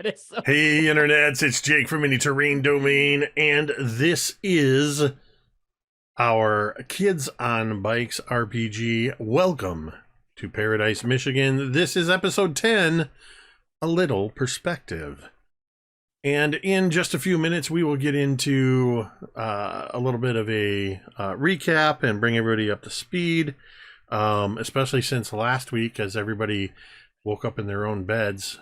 That is so Hey, internets, it's Jake from Mini Terrain Domain, and this is our Kids on Bikes RPG. Welcome to Paradise, Michigan. This is episode 10, A Little Perspective. And in just a few minutes, we will get into a little bit of a recap and bring everybody up to speed, especially since last week, as everybody woke up in their own beds.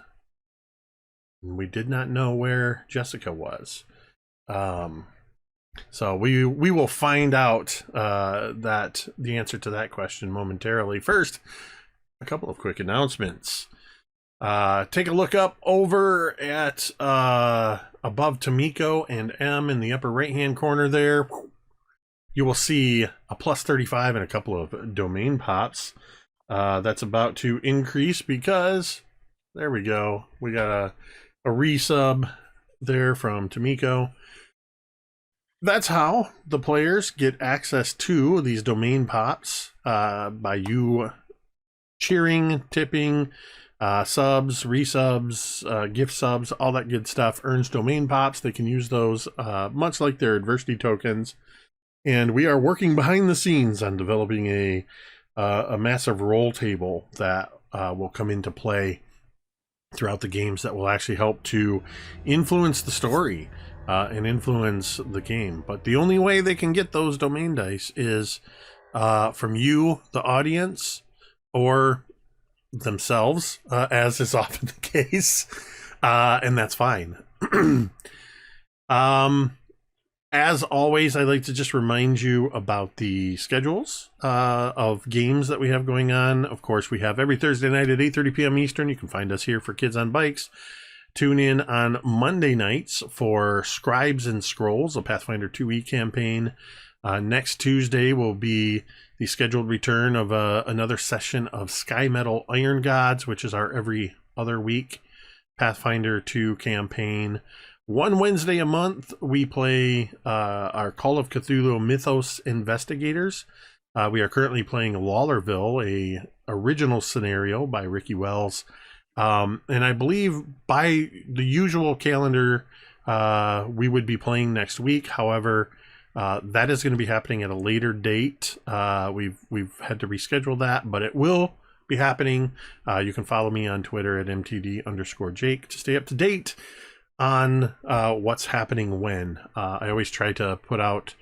We did not know where Jessica was. So we will find out that the answer to that question momentarily. First, a couple of quick announcements. Take a look up over at above Tomiko and M in the upper right-hand corner there. You will see a plus 35 and a couple of domain pops. That's about to increase because, there we go. We got a resub there from Tomiko. That's how the players get access to these domain pops by you cheering, tipping, subs, resubs, gift subs, all that good stuff earns domain pops. They can use those much like their adversity tokens. And we are working behind the scenes on developing a massive roll table that will come into play throughout the games that will actually help to influence the story and influence the game. But the only way they can get those domain dice is from you, the audience, or themselves, as is often the case, and that's fine. As always, I'd like to just remind you about the schedules of games that we have going on. Of course, we have every Thursday night at 8:30 p.m. Eastern. You can find us here for Kids on Bikes. Tune in on Monday nights for Scribes and Scrolls, a Pathfinder 2e campaign. Next Tuesday will be the scheduled return of another session of Sky Metal Iron Gods, which is our every other week Pathfinder 2 campaign. One Wednesday a month, we play our Call of Cthulhu Mythos Investigators. We are currently playing Lawlerville, a original scenario by Ricky Wells. And I believe by the usual calendar, we would be playing next week. However, that is going to be happening at a later date. We've had to reschedule that, but it will be happening. You can follow me on Twitter at MTD_Jake to stay up to date on what's happening when. I always try to put out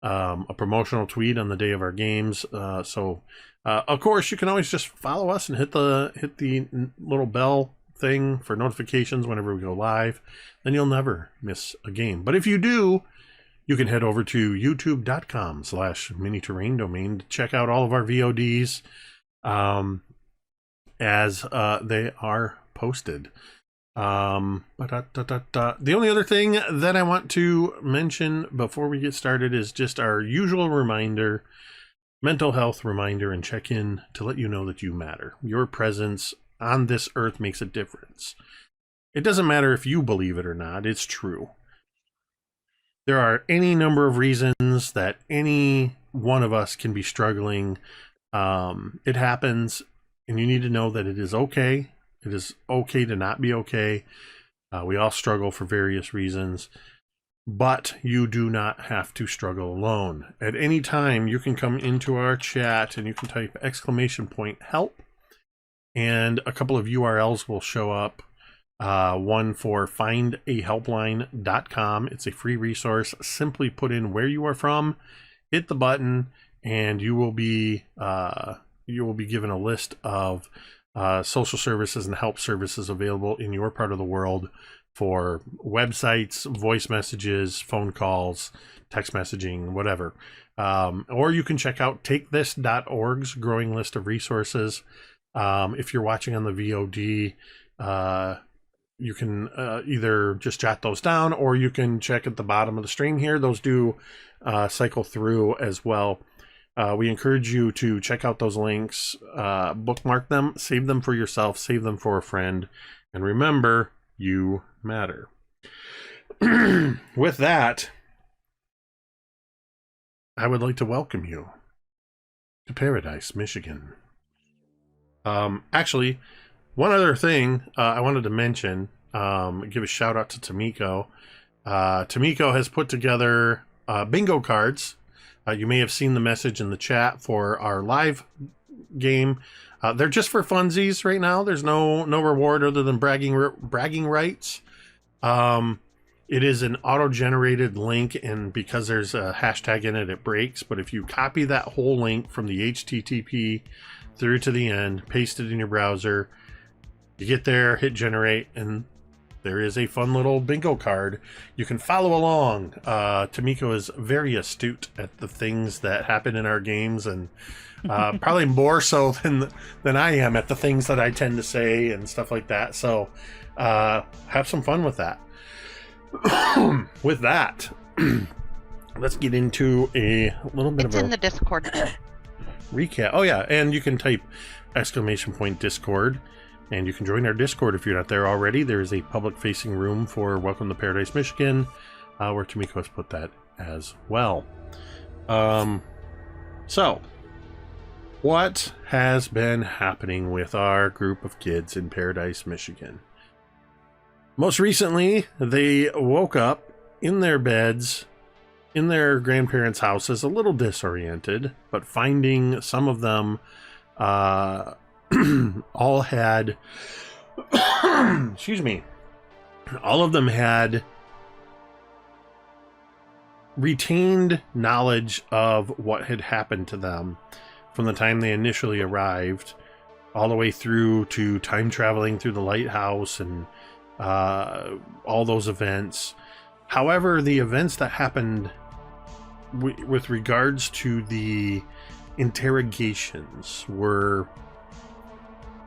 a promotional tweet on the day of our games. So of course you can always just follow us and hit the little bell thing for notifications whenever we go live. Then you'll never miss a game. But if you do, you can head over to youtube.com/miniterraindomain to check out all of our VODs as they are posted. The only other thing that I want to mention before we get started is just our usual reminder, mental health reminder and check-in to let you know that you matter. Your presence on this earth makes a difference. It doesn't matter if you believe it or not, it's true. There are any number of reasons that any one of us can be struggling. It happens, and you need to know that it is okay. It is okay to not be okay. We all struggle for various reasons, but you do not have to struggle alone. At any time, you can come into our chat and you can type !help, and a couple of URLs will show up. One for findahelpline.com. It's a free resource. Simply put in where you are from, hit the button, and you will be given a list of social services and help services available in your part of the world for websites, voice messages, phone calls, text messaging, whatever. Or you can check out takethis.org's growing list of resources. If you're watching on the VOD, you can either just jot those down, or you can check at the bottom of the stream here. Those do cycle through as well. We encourage you to check out those links, bookmark them, save them for yourself, save them for a friend, and remember, you matter. With that, I would like to welcome you to Paradise, Michigan. Actually, one other thing I wanted to mention, give a shout out to Tamiko. Tamiko has put together bingo cards. You may have seen the message in the chat for our live game. They're just for funsies right now. There's no reward other than bragging rights. It is an auto-generated link, and because there's a hashtag in it, it breaks. But if you copy that whole link from the HTTP through to the end, paste it in your browser, you get there, hit generate, and there is a fun little bingo card. You can follow along. Tamiko is very astute at the things that happen in our games, and probably more so than I am at the things that I tend to say and stuff like that. So have some fun with that. With that, let's get into a little bit it's of in the Discord. recap. Oh yeah, and you can type !Discord, and you can join our Discord if you're not there already. There is a public facing room for Welcome to Paradise, Michigan, where Tamiko has put that as well. So what has been happening with our group of kids in Paradise, Michigan? Most recently, they woke up in their beds in their grandparents' houses, a little disoriented, but finding some of them all had excuse me, all of them had retained knowledge of what had happened to them from the time they initially arrived all the way through to time traveling through the lighthouse and all those events. However, the events that happened with regards to the interrogations were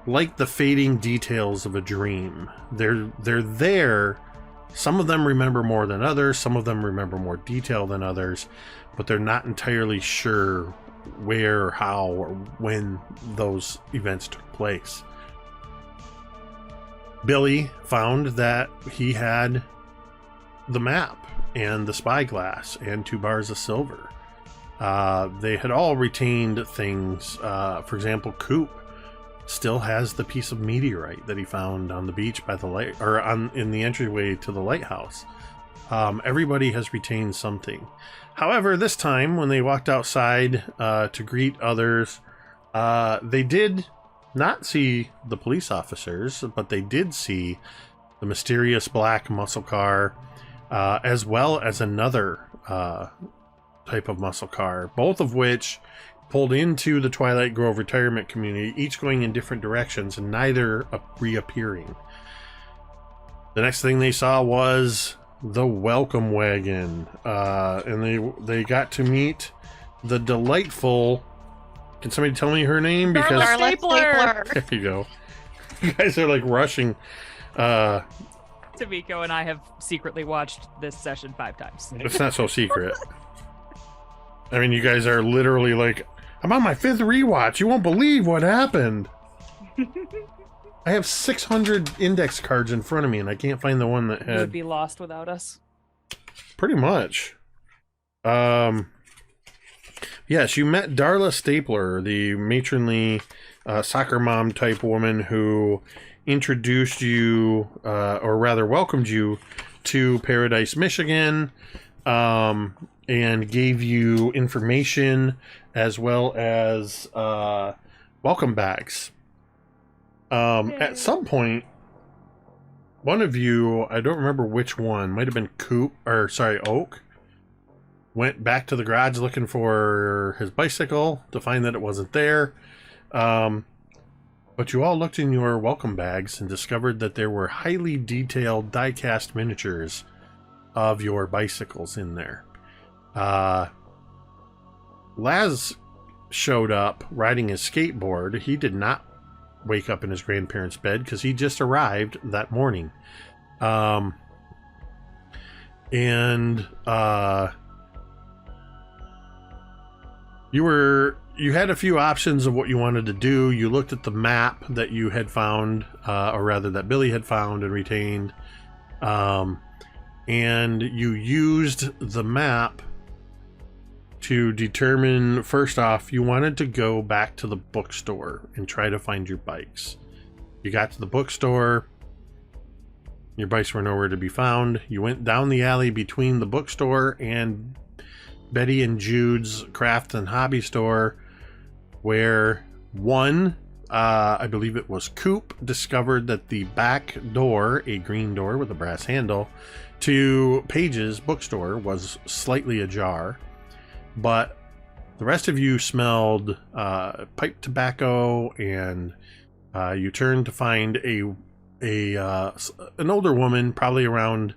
like the fading details of a dream. They're there. Some of them remember more than others. Some of them remember more detail than others, but they're not entirely sure where, how, or when those events took place. Billy found that he had the map and the spyglass and 2 bars of silver. They had all retained things. For example, Coop still has the piece of meteorite that he found on the beach by the light, or in the entryway to the lighthouse. Everybody has retained something. However, this time when they walked outside to greet others, they did not see the police officers, but they did see the mysterious black muscle car, as well as another type of muscle car, both of which pulled into the Twilight Grove retirement community, each going in different directions and neither reappearing. The next thing they saw was the welcome wagon, and they got to meet the delightful... Can somebody tell me her name? Because Darla Stapler. There you go. You guys are like rushing. Tamiko and I have secretly watched this session 5 times. It's not so secret. I mean, you guys are literally like, I'm on my 5th rewatch. You won't believe what happened. I have 600 index cards in front of me, and I can't find the one that had... You would be lost without us. Pretty much. Yes, you met Darla Stapler, the matronly soccer mom type woman who introduced you, or rather welcomed you to Paradise, Michigan, and gave you information as well as welcome bags. At some point, one of you, I don't remember which one, might have been Oak, went back to the garage looking for his bicycle to find that it wasn't there. But you all looked in your welcome bags and discovered that there were highly detailed die-cast miniatures of your bicycles in there. Laz showed up riding his skateboard. He did not wake up in his grandparents' bed because he just arrived that morning. You had a few options of what you wanted to do. You looked at the map that you had found, or rather that Billy had found and retained, and you used the map to determine, first off, you wanted to go back to the bookstore and try to find your bikes. You got to the bookstore. Your bikes were nowhere to be found. You went down the alley between the bookstore and Betty and Jude's craft and hobby store, where one, I believe it was Coop, discovered that the back door, a green door with a brass handle, to Paige's bookstore was slightly ajar. But the rest of you smelled pipe tobacco, and you turned to find an older woman, probably around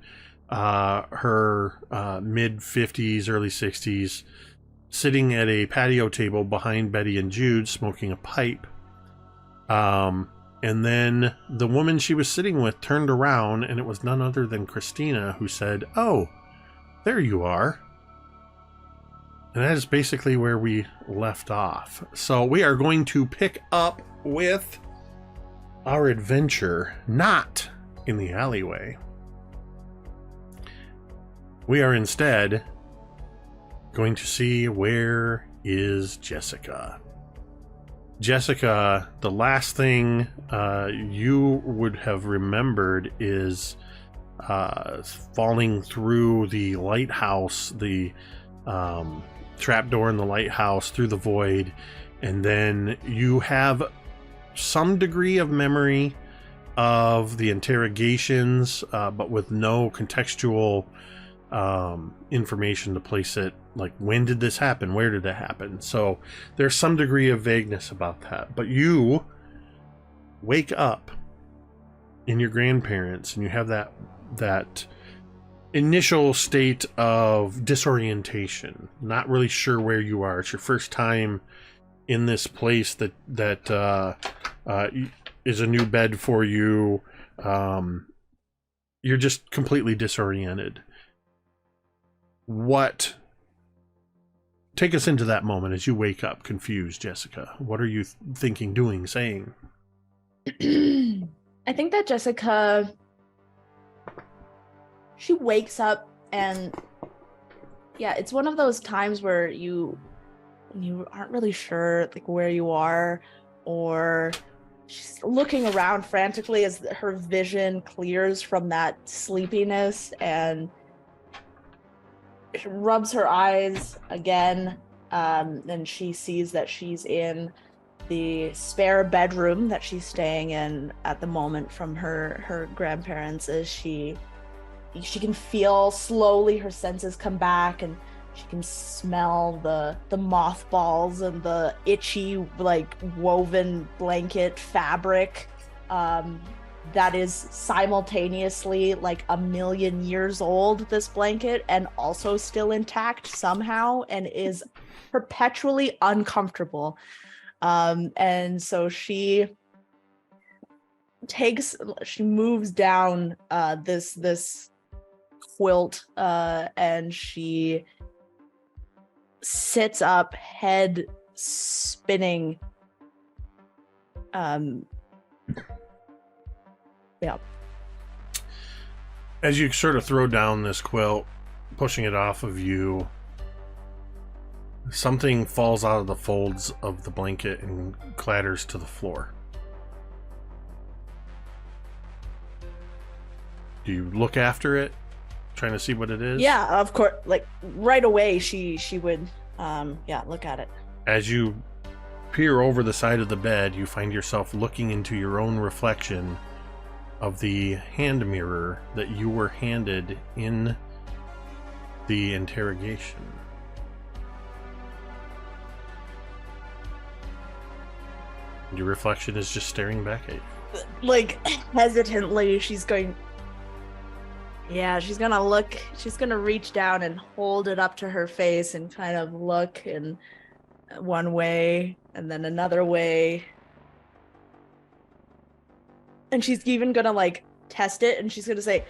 her mid 50s, early 60s, sitting at a patio table behind Betty and Jude, smoking a pipe. And then the woman she was sitting with turned around, and it was none other than Christina, who said, "Oh, there you are." And that is basically where we left off. So we are going to pick up with our adventure not in the alleyway. We are instead going to see, where is Jessica. Jessica, the last thing you would have remembered is falling through the lighthouse, the trapdoor in the lighthouse, through the void, and then you have some degree of memory of the interrogations, but with no contextual information to place it, like, when did this happen, where did it happen? So there's some degree of vagueness about that. But you wake up in your grandparents, and you have that initial state of disorientation, not really sure where you are. It's your first time in this place that is a new bed for you. You're just completely disoriented. Take us into that moment as you wake up confused, Jessica. What are you thinking, doing, saying? I think that Jessica, she wakes up, and yeah, it's one of those times where you aren't really sure, like, where you are, or she's looking around frantically as her vision clears from that sleepiness, and she rubs her eyes again, and she sees that she's in the spare bedroom that she's staying in at the moment from her grandparents. As she can feel slowly her senses come back, and she can smell the mothballs and the itchy, like, woven blanket fabric that is simultaneously like 1,000,000 years old, this blanket, and also still intact somehow, and is perpetually uncomfortable. And so she moves down this quilt, and she sits up, head spinning. Yeah. As you sort of throw down this quilt, pushing it off of you, something falls out of the folds of the blanket and clatters to the floor. Do you look after it, trying to see what it is? Yeah, of course. Like, right away, she would, look at it. As you peer over the side of the bed, you find yourself looking into your own reflection of the hand mirror that you were handed in the interrogation. Your reflection is just staring back at you. Like, hesitantly, she's gonna reach down and hold it up to her face and kind of look in one way and then another way. And she's even gonna, like, test it, and she's gonna say,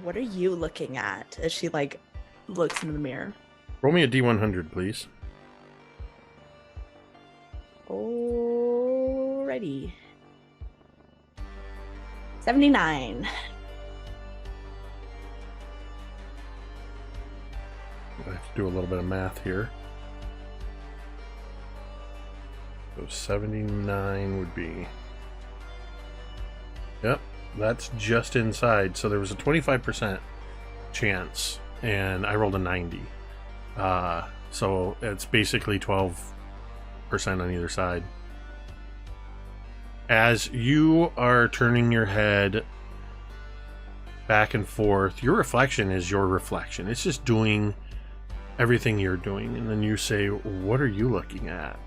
"What are you looking at?" as she, like, looks into the mirror. Roll me a D100, please. Alrighty. 79. I have to do a little bit of math here. So 79 would be... Yep. That's just inside. So there was a 25% chance, and I rolled a 90. So it's basically 12% on either side. As you are turning your head back and forth, your reflection is your reflection. It's just doing everything you're doing. And then you say, what are you looking at?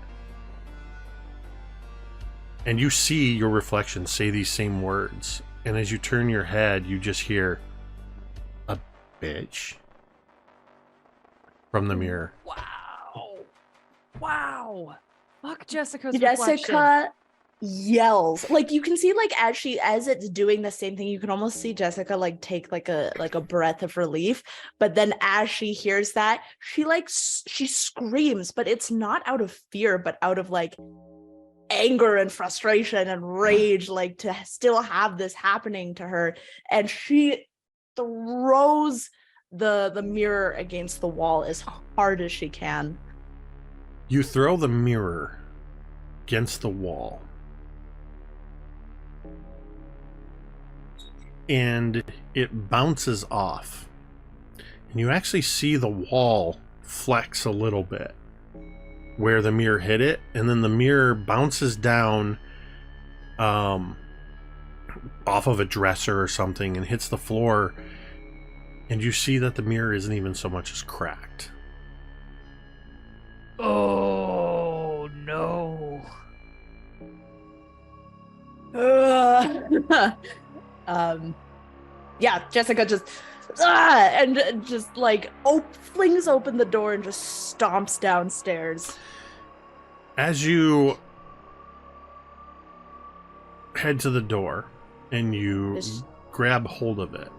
And you see your reflection say these same words. And as you turn your head, you just hear a bitch from the mirror. Wow. Fuck Jessica's Jessica reflection. yells. Like you can see, like as it's doing the same thing, you can almost see Jessica like take like a breath of relief. But then as she hears that, she screams, but it's not out of fear, but out of like anger and frustration and rage, like to still have this happening to her. And she throws the mirror against the wall as hard as she can. You throw the mirror against the wall, and it bounces off, and you actually see the wall flex a little bit where the mirror hit it, and then the mirror bounces down off of a dresser or something and hits the floor, and you see that the mirror isn't even so much as cracked. Oh no. Yeah, Jessica just and just like flings open the door and just stomps downstairs. As you head to the door and you grab hold of it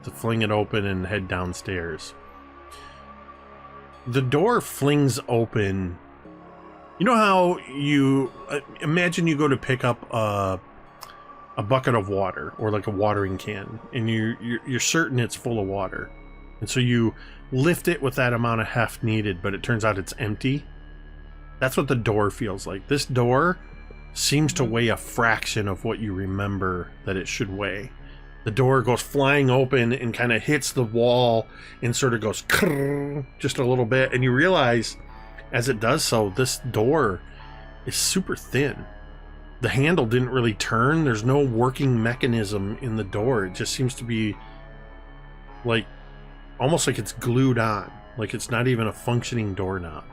to fling it open and head downstairs, the door flings open. You know how you imagine you go to pick up a bucket of water or like a watering can, and you're certain it's full of water, and so you lift it with that amount of heft needed, but it turns out it's empty. That's what the door feels like. This door seems to weigh a fraction of what you remember that it should weigh. The door goes flying open and kind of hits the wall and sort of goes just a little bit, and you realize as it does so, this door is super thin. The handle didn't really turn. There's no working mechanism in the door. It just seems to be like almost like it's glued on, like it's not even a functioning doorknob.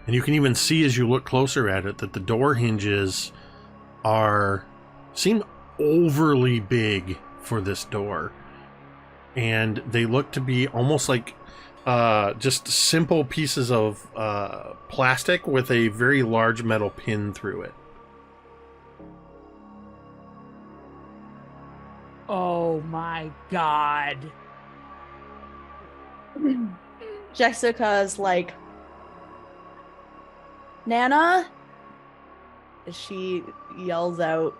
And you can even see as you look closer at it that the door hinges seem overly big for this door, and they look to be almost like just simple pieces of plastic with a very large metal pin through it. Oh my god. Jessica's like, Nana? She yells out.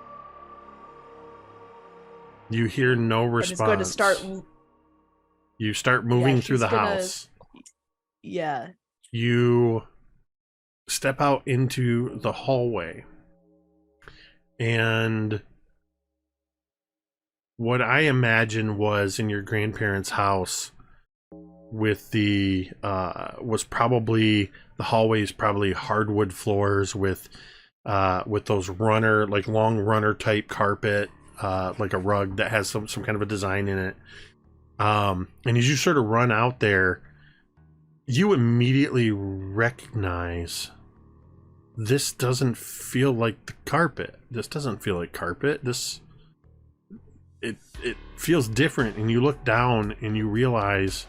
You hear no response. And it's going to start. You start moving through the house. Yeah. You step out into the hallway, and what I imagine was in your grandparents' house with was probably the hallways, probably hardwood floors with those long runner type carpet, like a rug that has some kind of a design in it. And as you sort of run out there, you immediately recognize this doesn't feel like the carpet. This doesn't feel like carpet. It feels different, and you look down and you realize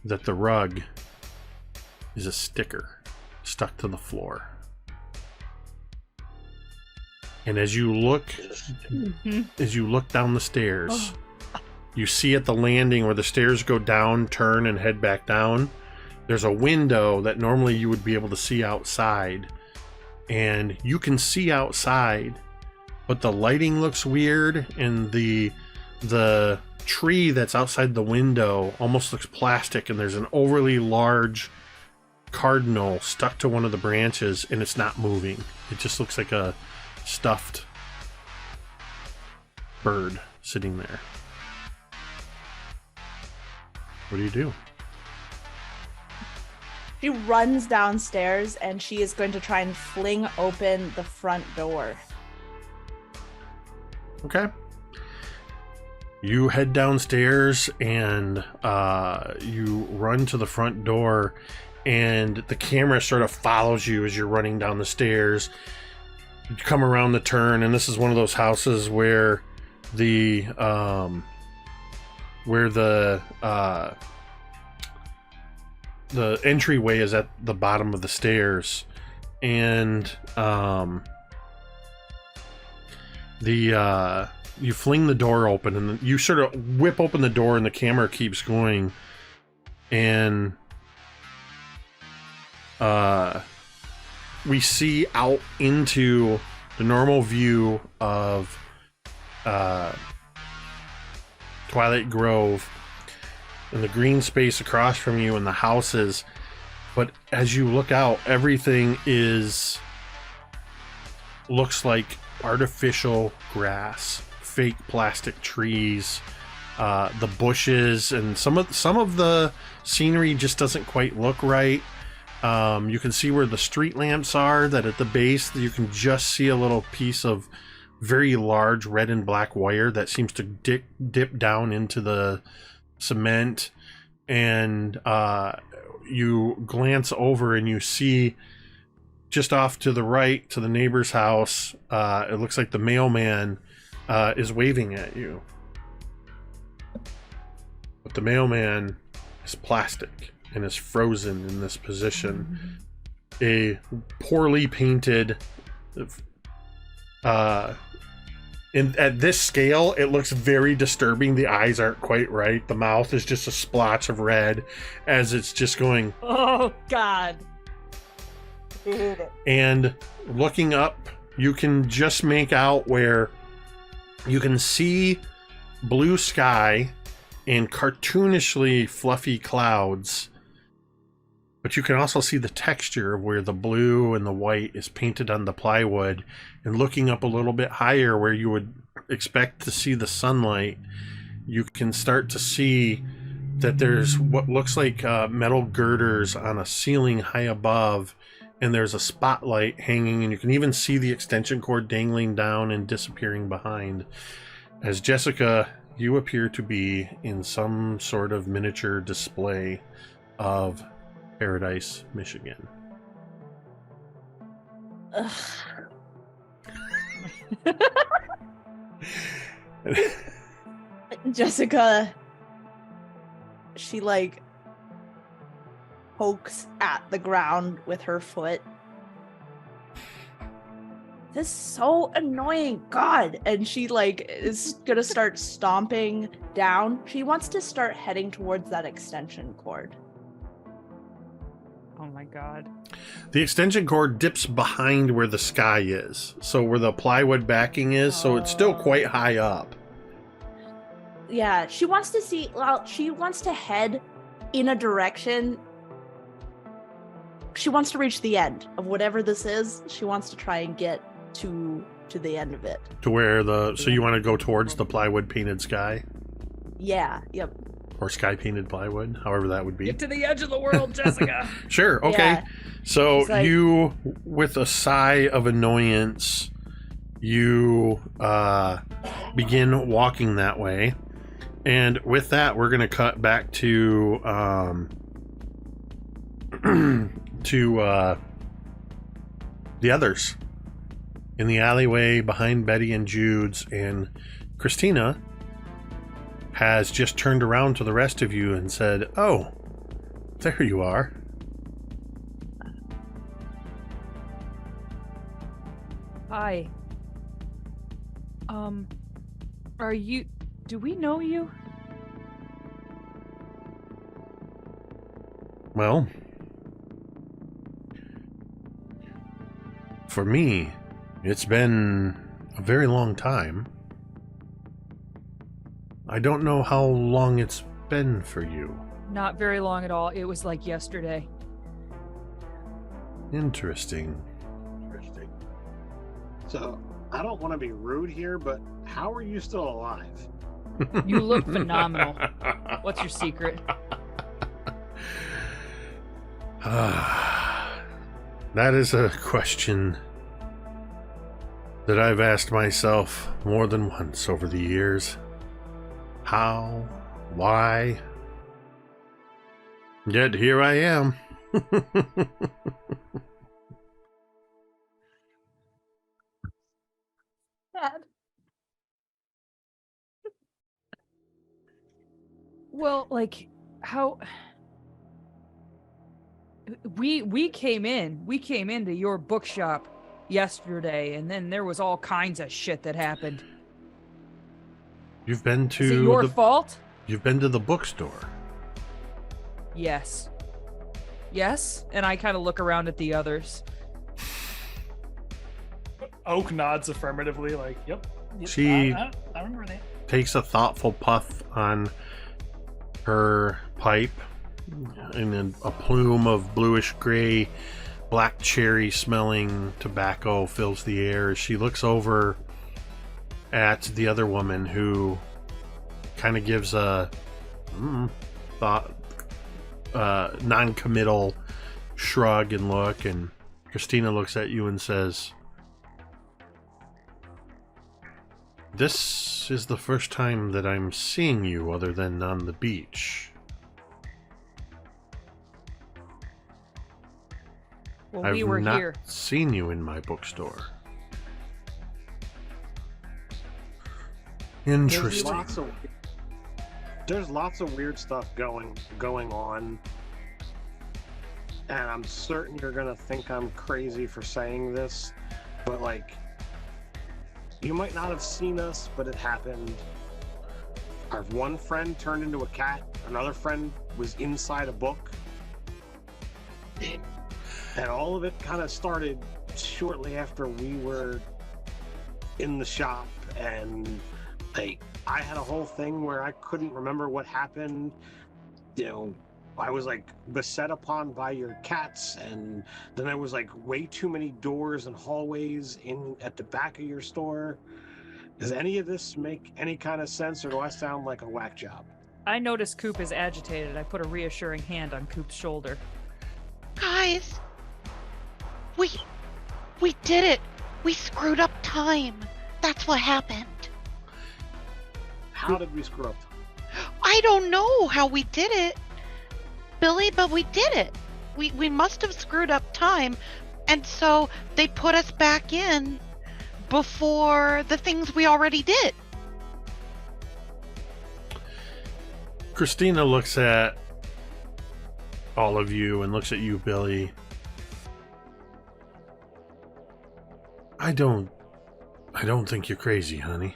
that the rug is a sticker stuck to the floor. And as you look down the stairs, you see at the landing where the stairs go down, turn, and head back down, there's a window that normally you would be able to see outside. And you can see outside, but the lighting looks weird, and the tree that's outside the window almost looks plastic, and there's an overly large cardinal stuck to one of the branches, and it's not moving. It just looks like a stuffed bird sitting there. What do you do? She runs downstairs and she is going to try and fling open the front door. Okay. You head downstairs and you run to the front door, and the camera sort of follows you as you're running down the stairs. You come around the turn, and this is one of those houses where the entryway is at the bottom of the stairs, and you fling the door open, and you sort of whip open the door, and the camera keeps going, and we see out into the normal view of Twilight Grove and the green space across from you and the houses. But as you look out, everything looks like artificial grass, fake plastic trees, the bushes, and some of the scenery just doesn't quite look right. You can see where the street lamps are, that at the base you can just see a little piece of very large red and black wire that seems to dip down into the cement, and you glance over and you see just off to the right, to the neighbor's house, it looks like the mailman is waving at you. But the mailman is plastic and is frozen in this position. A poorly painted at this scale, it looks very disturbing. The eyes aren't quite right. The mouth is just a splotch of red as it's just going, Oh, God. and looking up, you can just make out where you can see blue sky and cartoonishly fluffy clouds, but you can also see the texture of where the blue and the white is painted on the plywood. And looking up a little bit higher where you would expect to see the sunlight, you can start to see that there's what looks like metal girders on a ceiling high above, and there's a spotlight hanging, and you can even see the extension cord dangling down and disappearing behind. As Jessica, you appear to be in some sort of miniature display of Paradise, Michigan. Ugh. Jessica, she like pokes at the ground with her foot. This is so annoying, God. And she like is gonna start stomping down. She wants to start heading towards that extension cord. Oh my God. The extension cord dips behind where the sky is, so where the plywood backing is, so it's still quite high up. Yeah, she wants to see, well, she wants to head in a direction. She wants to reach the end of whatever this is. She wants to try and get to the end of it. To where so you want to go towards the plywood painted sky? Yeah, yep. Or sky painted plywood, however that would be. Get to the edge of the world, Jessica. Sure, okay. Yeah. So Like, you, with a sigh of annoyance, you begin walking that way. And with that, we're going to cut back to the others in the alleyway behind Betty and Jude's, and Christina has just turned around to the rest of you and said, "Oh, there you are." Hi. Do we know you? Well, for me, it's been a very long time. I don't know how long it's been for you. Not very long at all. It was like yesterday. Interesting. Interesting. So, I don't want to be rude here, but how are you still alive? You look phenomenal. What's your secret? That is a question that I've asked myself more than once over the years. How? Why? Yet here I am. Dad. Well, like, how we came into your bookshop yesterday, and then there was all kinds of shit that happened. You've been Is it your to fault? You've been to the bookstore. Yes. Yes, and I kind of look around at the others. Oak nods affirmatively, like, yep. She- I remember that. Takes a thoughtful puff on her pipe, and then a plume of bluish gray, black cherry smelling tobacco fills the air as she looks over at the other woman, who kind of gives a non-committal shrug and look, and Christina looks at you and says, "This is the first time that I'm seeing you other than on the beach. Well, I've we were not here. seen you in my bookstore." Interesting. There's lots of weird stuff going on, and I'm certain you're gonna think I'm crazy for saying this, but like, you might not have seen us, but it happened. Our one friend turned into a cat. Another friend was inside a book. And all of it kind of started shortly after we were in the shop, and like, I had a whole thing where I couldn't remember what happened. You know, I was like beset upon by your cats, and then there was like way too many doors and hallways in at the back of your store. Does any of this make any kind of sense, or do I sound like a whack job? I noticed Coop is agitated. I put a reassuring hand on Coop's shoulder. Guys, we did it. We screwed up time. That's what happened. How did we screw up? I don't know how we did it, Billy, but we did it. We must have screwed up time, and so they put us back in before the things we already did. Christina looks at all of you and looks at you, Billy. I don't think you're crazy, honey.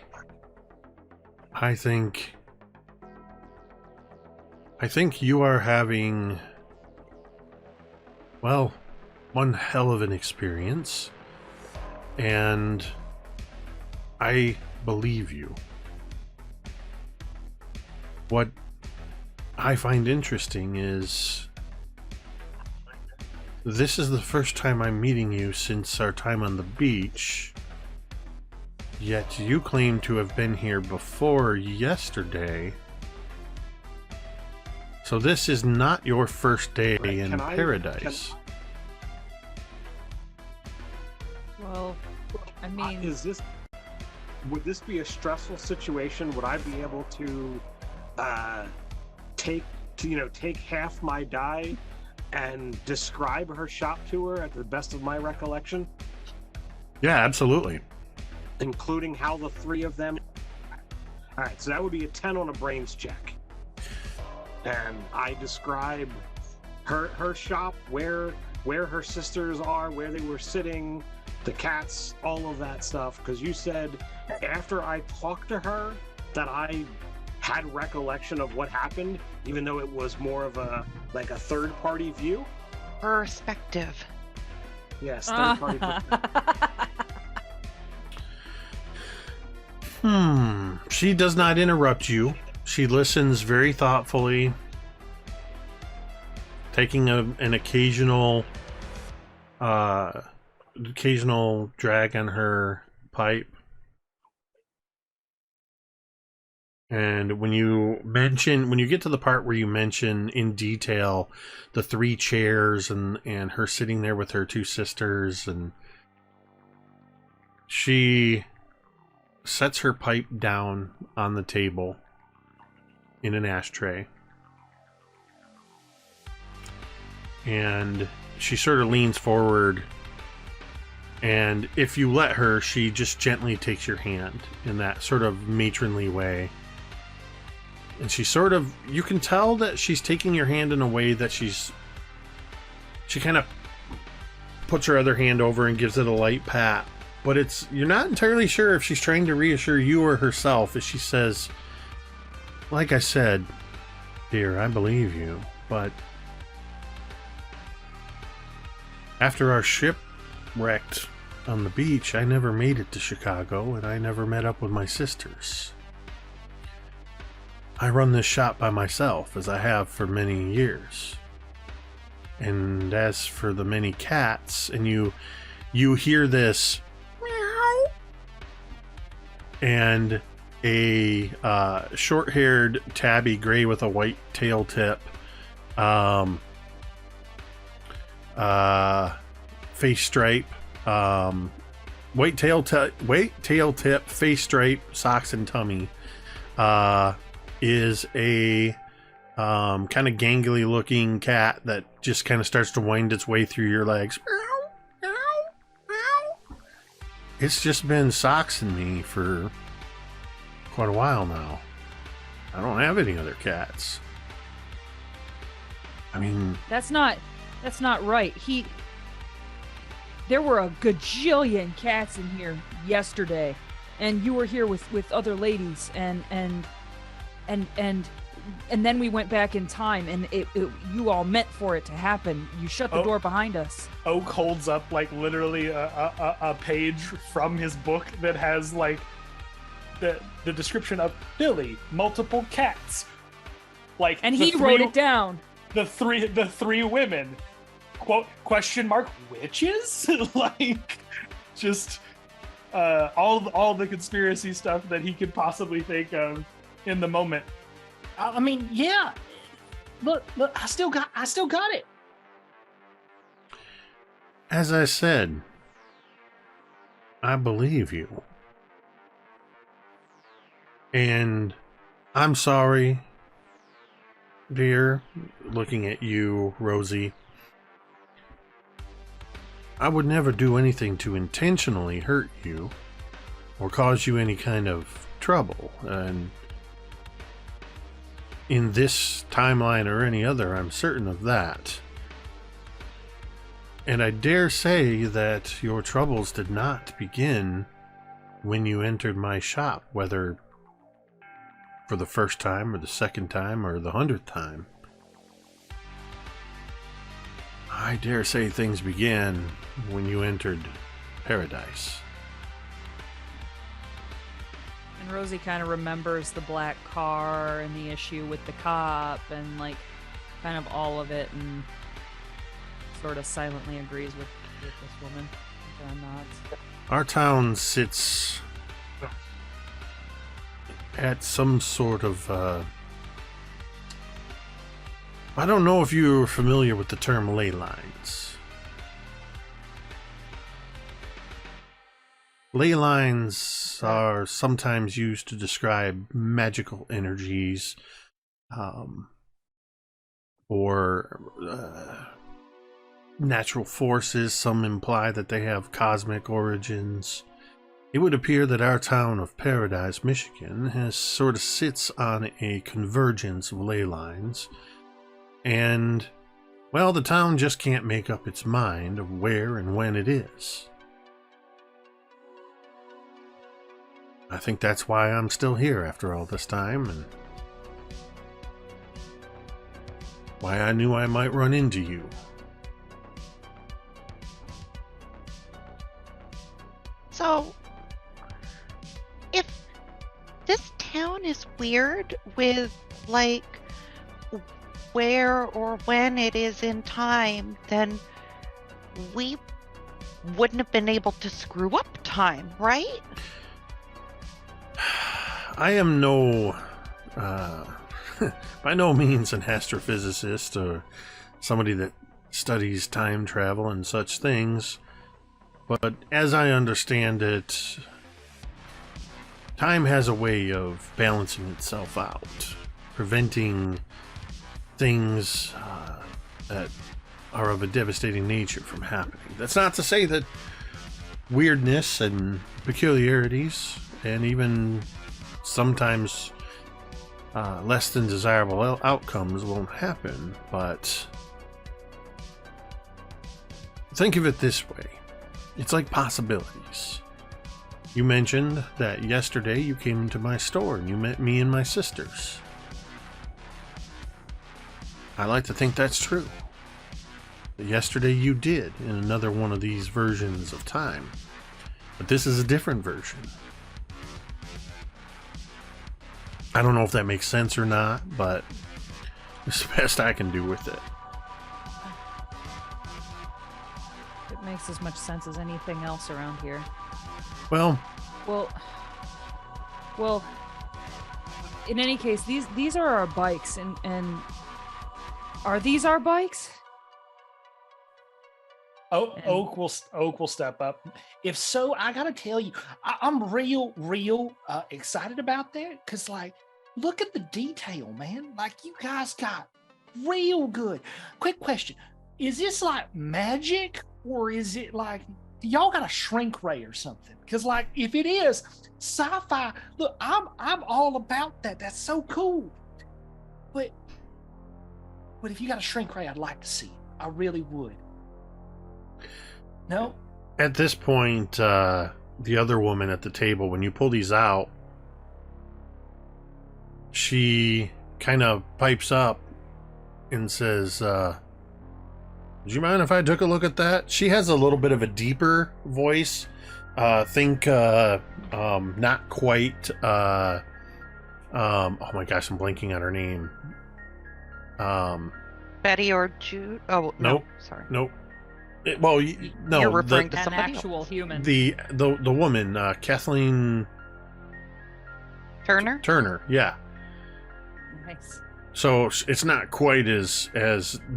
I think you are having, well, one hell of an experience, and I believe you. What I find interesting is this is the first time I'm meeting you since our time on the beach, yet you claim to have been here before yesterday. So this is not your first day in Paradise. Well, I mean, Would this be a stressful situation? Would I be able to take half my die and describe her shop to her at the best of my recollection, Yeah, absolutely. including how the three of them? All right, so that would be a 10 on a brains check, and I describe her shop, where her sisters are, where they were sitting, the cats, all of that stuff. Because you said after I talked to her that I had recollection of what happened, even though it was more of a third-party view. Perspective. Yes, third-party perspective. She does not interrupt you. She listens very thoughtfully, taking an occasional occasional drag on her pipe. And when you get to the part where you mention in detail the 3 chairs and her sitting there with her 2 sisters, and she sets her pipe down on the table in an ashtray. And she sort of leans forward, and if you let her, she just gently takes your hand in that sort of matronly way. And she sort of, you can tell that she's taking your hand in a way that she kind of puts her other hand over and gives it a light pat. But you're not entirely sure if she's trying to reassure you or herself as she says, like I said, dear, I believe you, but after our ship wrecked on the beach, I never made it to Chicago, and I never met up with my sisters. I run this shop by myself, as I have for many years. And as for the many cats, and you hear this meow, and a short-haired tabby gray with a white tail tip, face stripe, white tail tip, face stripe, socks and tummy, is a kind of gangly looking cat that just kind of starts to wind its way through your legs. It's just been socksing me for quite a while now. I don't have any other cats. I mean, That's not right. There were a gajillion cats in here yesterday, and you were here with other ladies, and then we went back in time, and you all meant for it to happen. You shut the door behind us. Oak holds up like literally a page from his book that has like the description of Billy, multiple cats. Like, And he wrote it down. The three women. Quote, question mark, witches? Like, just all the conspiracy stuff that he could possibly think of in the moment. I mean, yeah. Look, I still got it. as I said, I believe you. And I'm sorry, dear, looking at you, Rosie. I would never do anything to intentionally hurt you or cause you any kind of trouble. And in this timeline or any other, I'm certain of that. And I dare say that your troubles did not begin when you entered my shop, whether for the first time or the second time or the 100th time. I dare say things began when you entered Paradise. And Rosie kind of remembers the black car and the issue with the cop and like kind of all of it, and sort of silently agrees with this woman. Nods. Our town sits at some sort of I don't know if you're familiar with the term ley lines. Ley lines are sometimes used to describe magical energies, or natural forces. Some imply that they have cosmic origins. It would appear that our town of Paradise, Michigan, has sort of sits on a convergence of ley lines. And, well, the town just can't make up its mind of where and when it is. I think that's why I'm still here after all this time, and why I knew I might run into you. So, if this town is weird with, like, where or when it is in time, then we wouldn't have been able to screw up time, right? I am no, by no means an astrophysicist or somebody that studies time travel and such things, but as I understand it, time has a way of balancing itself out, preventing things that are of a devastating nature from happening. That's not to say that weirdness and peculiarities and even sometimes less than desirable outcomes won't happen, but think of it this way. It's like possibilities. You mentioned that yesterday you came into my store and you met me and my sisters. I like to think that's true. But yesterday you did in another one of these versions of time. But this is a different version. I don't know if that makes sense or not, but it's the best I can do with it. It makes as much sense as anything else around here. Well, in any case, these are our bikes, and are these our bikes? Oak will step up. If so, I gotta tell you, I'm real excited about that. Cause like, look at the detail, man. Like you guys got real good. Quick question: is this like magic, or is it like y'all got a shrink ray or something? Cause like, if it is sci-fi, look, I'm all about that. That's so cool. But if you got a shrink ray, I'd like to see it. I really would. No. At this point, the other woman at the table, when you pull these out, she kind of pipes up and says, "Would you mind if I took a look at that?" She has a little bit of a deeper voice. Think not quite. Oh my gosh, I'm blanking on her name. Betty or Jude? Oh, nope. No, sorry. Nope. No. You're referring to An somebody actual else. human. The woman, Kathleen Turner? Turner. Yeah. Nice. So it's not quite as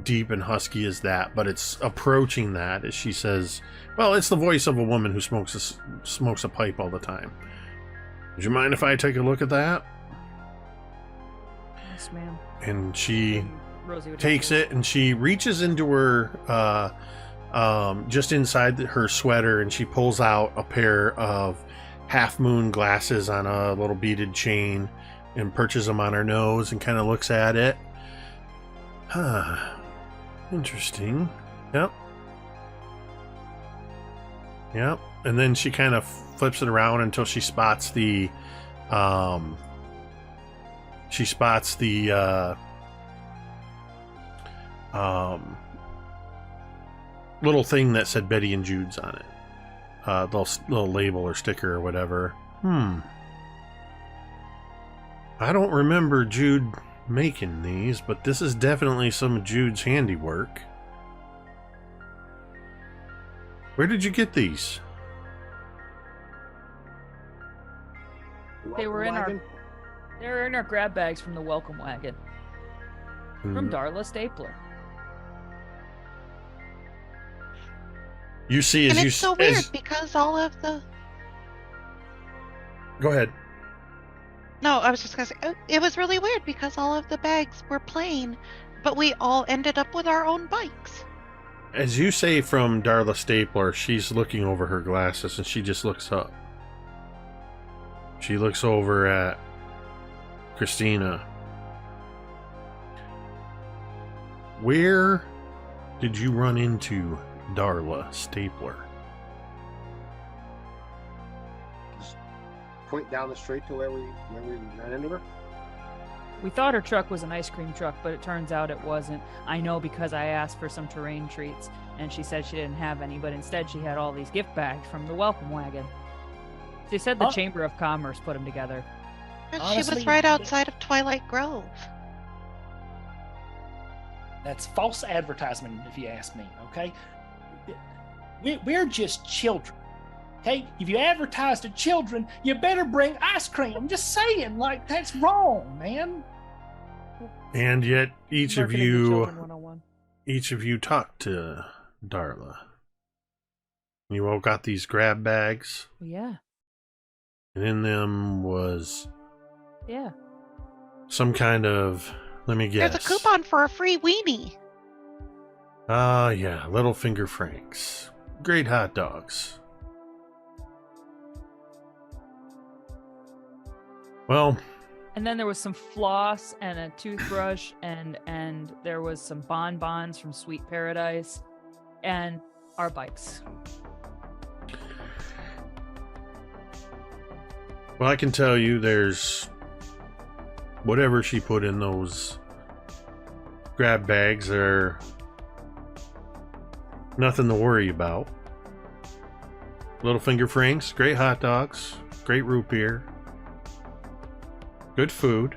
deep and husky as that, but it's approaching that as she says, "Well, it's the voice of a woman who smokes a pipe all the time. Would you mind if I take a look at that?" Yes, ma'am. And she Rosie would takes have it and she reaches into her just inside her sweater, and she pulls out a pair of half moon glasses on a little beaded chain and perches them on her nose and kind of looks at it. Interesting. Yep. And then she kind of flips it around until she spots the little thing that said Betty and Jude's on it. Little label or sticker or whatever. I don't remember Jude making these, but this is definitely some of Jude's handiwork. Where did you get these? They were in our grab bags from the welcome wagon. From Darla Stapler. You see, as And you it's so weird because all of the... Go ahead. No, I was just going to say, it was really weird because all of the bags were plain, but we all ended up with our own bikes. As you say from Darla Stapler, she's looking over her glasses and she just looks up. She looks over at Christina. Where did you run into Darla Stapler? Just point down the street to where we ran into her. We thought her truck was an ice cream truck, but it turns out it wasn't. I know because I asked for some terrain treats, and she said she didn't have any, but instead she had all these gift bags from the welcome wagon. She said the Chamber of Commerce put them together. And Honestly, she was right outside of Twilight Grove. That's false advertisement, if you ask me. Okay. we're just children. Okay, if you advertise to children, you better bring ice cream. I'm just saying, like, that's wrong, man. And yet each of Marketing to you Children 101. talked to Darla. You all got these grab bags, Yeah. and in them was Yeah. some kind of, let me guess. There's a coupon for a free weenie. Yeah, Little Finger Franks. Great hot dogs. Well, And then there was some floss and a toothbrush, and there was some bonbons from Sweet Paradise, and our bikes. well, I can tell you there's whatever she put in those grab bags are nothing to worry about. Little Finger Franks, great hot dogs, great root beer, good food.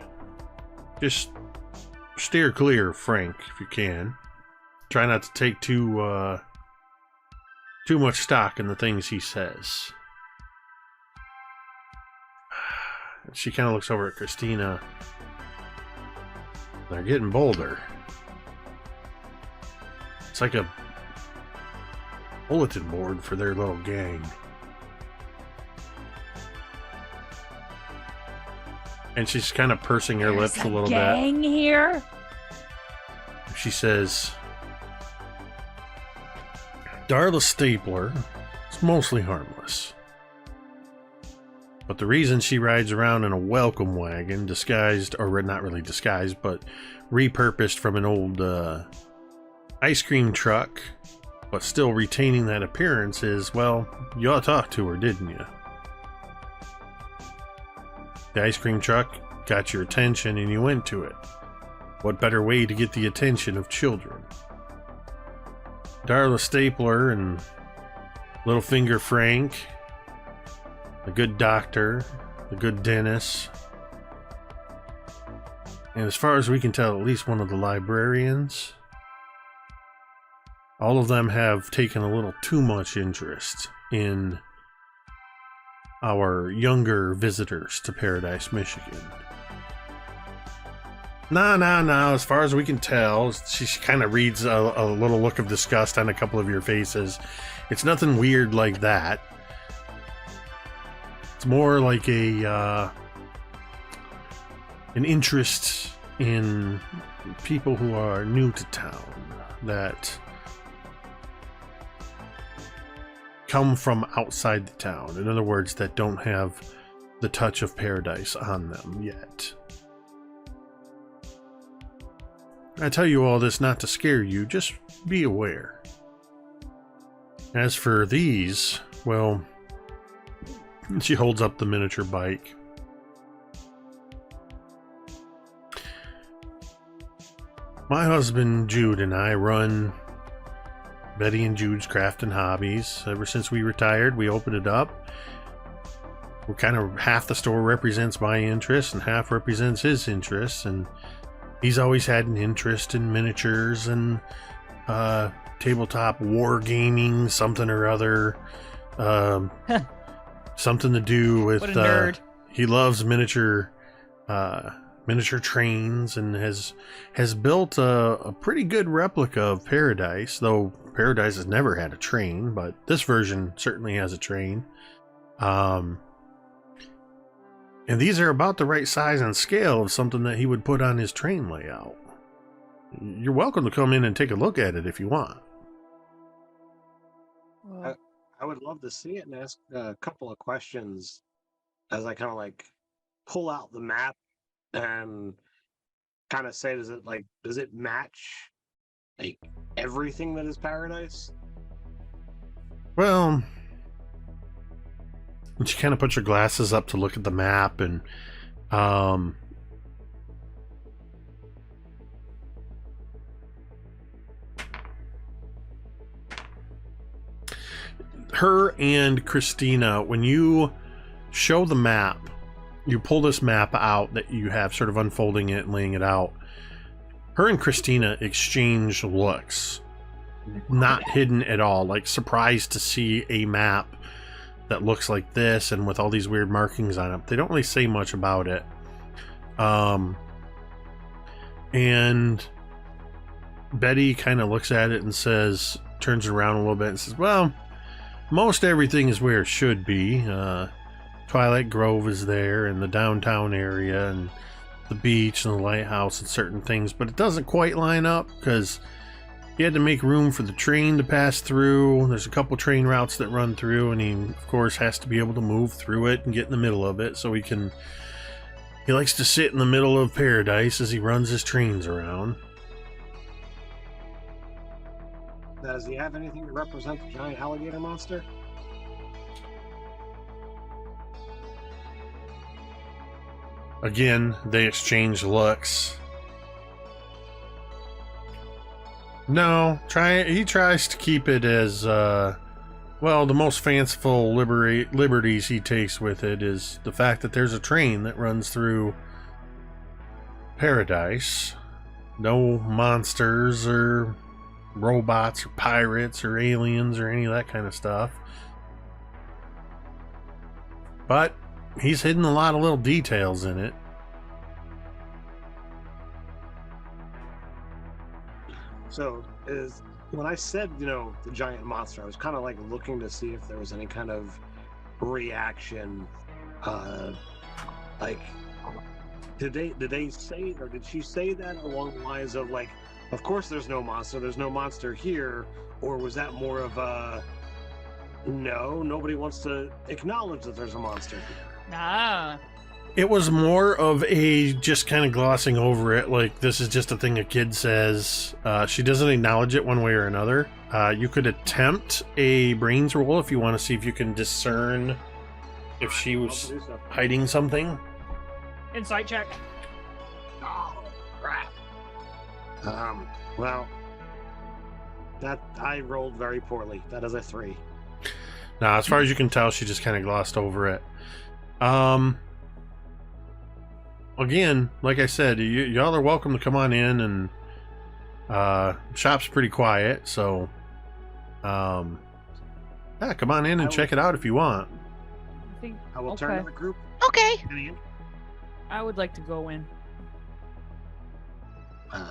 Just steer clear of Frank if you can. Try not to take too much stock in the things he says. She kind of looks over at Christina. They're getting bolder. It's like a bulletin board for their little gang. And she's kind of pursing her lips a little Gang here. bit. She says, Darla Stapler is mostly harmless. But the reason she rides around in a welcome wagon, disguised, or not really disguised, but repurposed from an old ice cream truck, but still retaining that appearance is, well, you all talked to her, didn't you? The ice cream truck got your attention and you went to it. What better way to get the attention of children? Darla Stapler and Little Finger Frank, the good doctor, the good dentist, and as far as we can tell, at least one of the librarians. All of them have taken a little too much interest in our younger visitors to Paradise, Michigan. No. As far as we can tell, she kind of reads a little look of disgust on a couple of your faces. It's nothing weird like that. It's more like an interest in people who are new to town, that come from outside the town. In other words, that don't have the touch of Paradise on them yet. I tell you all this not to scare you, just be aware. As for these, well, she holds up the miniature bike. My husband Jude and I run Betty and Jude's Craft and Hobbies. Ever since we retired, we opened it up. We're kind of, half the store represents my interests and half represents his interests, and he's always had an interest in miniatures and tabletop wargaming, something or other. Something to do with What a nerd. He loves miniature trains, and has built a pretty good replica of Paradise, though Paradise has never had a train, but this version certainly has a train. And these are about the right size and scale of something that he would put on his train layout. You're welcome to come in and take a look at it if you want. Well, I would love to see it and ask a couple of questions as I kind of like pull out the map and kind of say, does it match like everything that is Paradise? Well, and she kind of puts her glasses up to look at the map, and her and Christina, when you show the map, you pull this map out that you have, sort of unfolding it and laying it out. Her and Christina exchange looks. not hidden at all. Like, surprised to see a map that looks like this and with all these weird markings on it. They don't really say much about it. And Betty kind of looks at it and says, turns around a little bit and says, well, most everything is where it should be. Twilight Grove is there, and the downtown area, and the beach, and the lighthouse, and certain things, but it doesn't quite line up because he had to make room for the train to pass through. There's a couple train routes that run through, and he, of course, has to be able to move through it and get in the middle of it so he can... He likes to sit in the middle of Paradise as he runs his trains around. Does he have anything to represent the giant alligator monster? Again, they exchange looks. No, he tries to keep it as, well, the most fanciful liberties he takes with it is the fact that there's a train that runs through Paradise. No monsters or robots or pirates or aliens or any of that kind of stuff. But he's hidden a lot of little details in it. So, when I said, the giant monster, I was kind of like looking to see if there was any kind of reaction. Like, did they say, or did she say that along the lines of like, of course there's no monster here, or was that more of a no, nobody wants to acknowledge that there's a monster here? Ah. It was more of a just kind of glossing over it, like this is just a thing a kid says. She doesn't acknowledge it one way or another. You could attempt a brains roll if you want to see if you can discern if she was hiding something. Insight check. Oh, crap. Well, that I rolled very poorly. That is a 3. Now, as far as you can tell, she just kind of glossed over it. Again, like I said, y'all are welcome to come on in, and shop's pretty quiet, so yeah, come on in and check it out if you want. I will turn to the group. Okay. I would like to go in.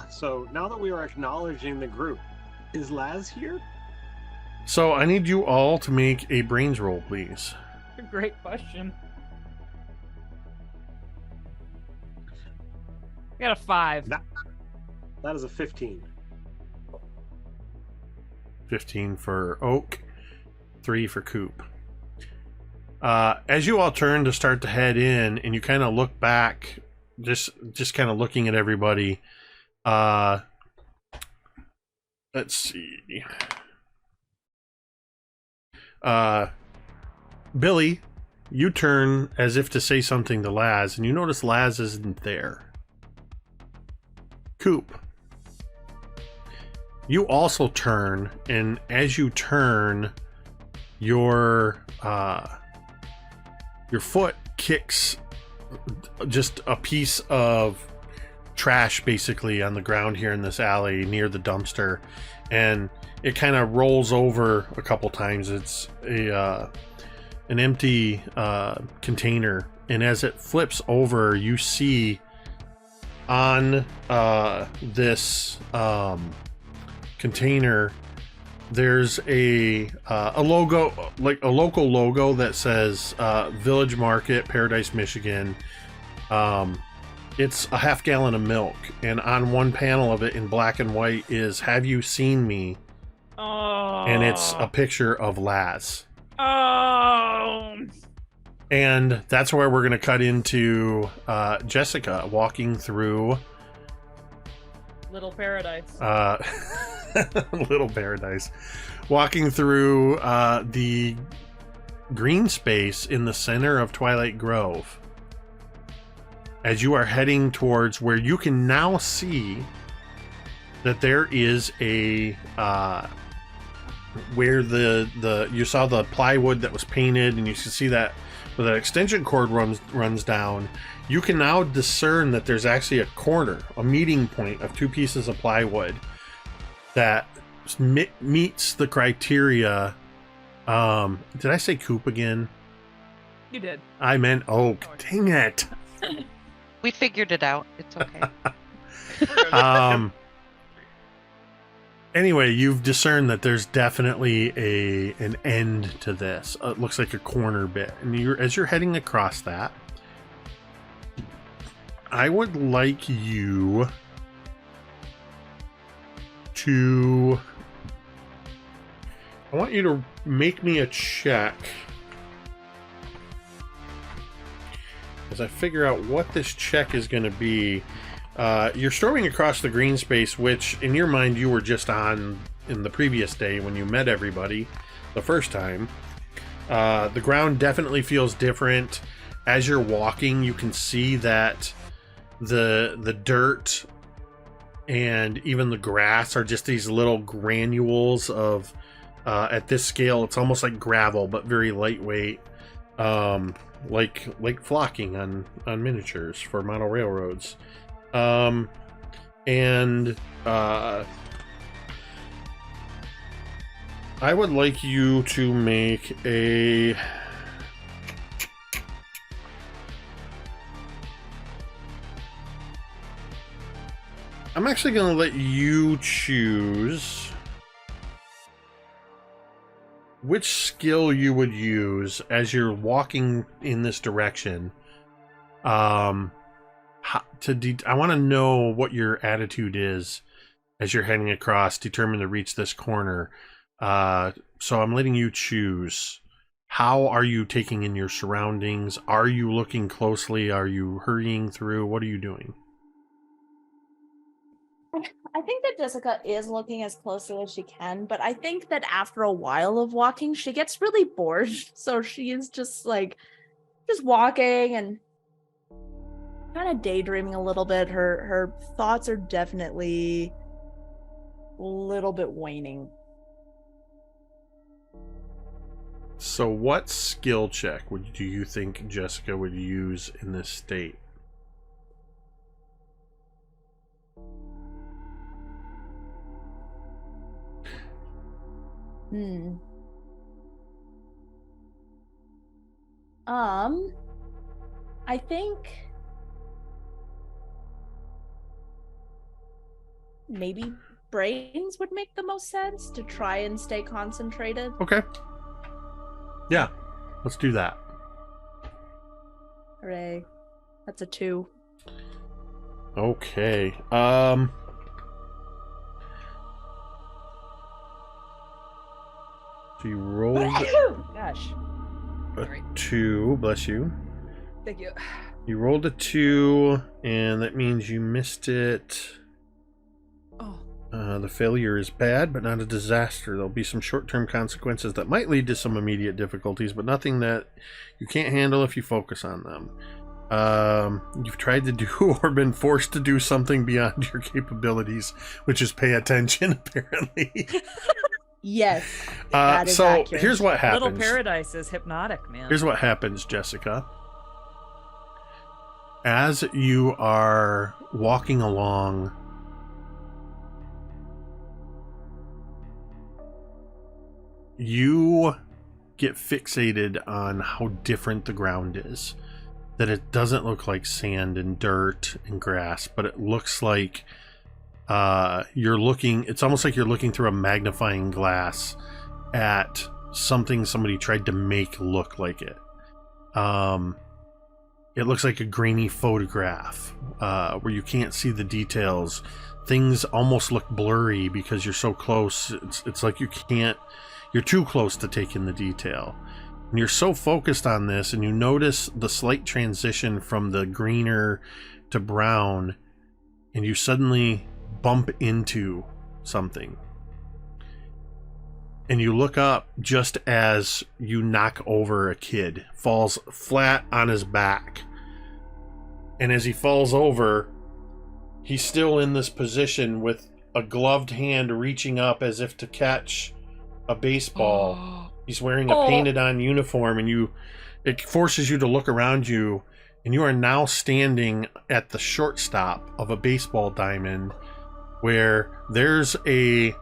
So now that we are acknowledging the group, is Laz here? So I need you all to make a brains roll, please. Great question. I got a 5. That is a 15. 15 for Oak, 3 for Coop. As you all turn to start to head in, and you kind of look back, just kind of looking at everybody. Let's see. Billy, you turn as if to say something to Laz, and you notice Laz isn't there. Coop, you also turn, and as you turn, your foot kicks just a piece of trash basically on the ground here in this alley near the dumpster, and it kind of rolls over a couple times. It's an empty container, and as it flips over, you see on this container there's a logo, like a local logo that says Village Market, Paradise, Michigan. It's a half gallon of milk, and on one panel of it in black and white is "Have you seen me?" Oh. And it's a picture of Laz. Oh. And that's where we're going to cut into Jessica walking through Little Paradise. Little Paradise. Walking through the green space in the center of Twilight Grove. As you are heading towards where you can now see that there is a where you saw the plywood that was painted, and you can see that where the extension cord runs down. You can now discern that there's actually a corner, a meeting point of two pieces of plywood that meets the criteria. Did I say coop again? You did. I meant, oh, dang it. We figured it out. It's okay. Anyway, you've discerned that there's definitely an end to this. It looks like a corner bit. And as you're heading across that, I would like you to... I want you to make me a check as I figure out what this check is going to be. You're storming across the green space, which in your mind you were just on in the previous day when you met everybody the first time. The ground definitely feels different. As you're walking, you can see that the dirt and even the grass are just these little granules of, at this scale, it's almost like gravel, but very lightweight, like flocking on miniatures for model railroads. I would like you to make a... I'm actually going to let you choose which skill you would use as you're walking in this direction. I want to know what your attitude is as you're heading across, determined to reach this corner. So I'm letting you choose. How are you taking in your surroundings? Are you looking closely? Are you hurrying through? What are you doing? I think that Jessica is looking as closely as she can, but I think that after a while of walking, she gets really bored. So she is just walking and kind of daydreaming a little bit. Her thoughts are definitely a little bit waning. So what skill check do you think Jessica would use in this state? I think maybe brains would make the most sense to try and stay concentrated. Okay. Yeah, let's do that. Hooray. That's a 2. Okay. So you rolled Gosh. a 2. Bless you. Thank you. You rolled a 2, and that means you missed it. Oh. The failure is bad, but not a disaster. There'll be some short-term consequences that might lead to some immediate difficulties, but nothing that you can't handle if you focus on them. You've tried to do or been forced to do something beyond your capabilities, which is pay attention, apparently. Yes. That is so accurate. here's what happens. Little Paradise is hypnotic, man. Here's what happens, Jessica. As you are walking along, you get fixated on how different the ground is. That it doesn't look like sand and dirt and grass, but it looks like it's almost like you're looking through a magnifying glass at something somebody tried to make look like it. It looks like a grainy photograph where you can't see the details. Things almost look blurry because you're so close. It's like you're too close to take in the detail. And you're so focused on this, and you notice the slight transition from the greener to brown, and you suddenly bump into something. And you look up just as you knock over a kid, falls flat on his back. And as he falls over, he's still in this position with a gloved hand reaching up as if to catch a baseball. He's wearing a painted on uniform, and it forces you to look around you, and you are now standing at the shortstop of a baseball diamond where there's a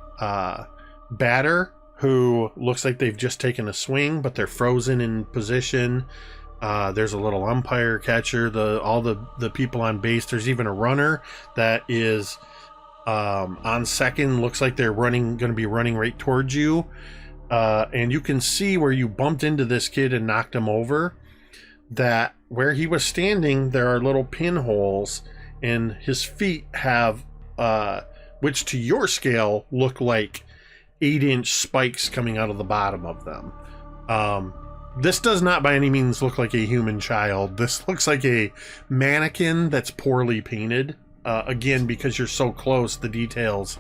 batter who looks like they've just taken a swing, but they're frozen in position. There's a little umpire, catcher, all the people on base. There's even a runner that is on second. Looks like they're going to be running right towards you. And you can see where you bumped into this kid and knocked him over, that where he was standing, there are little pinholes, and his feet have, which to your scale look like 8-inch spikes coming out of the bottom of them. This does not by any means look like a human child. This looks like a mannequin that's poorly painted. Again, because you're so close, the details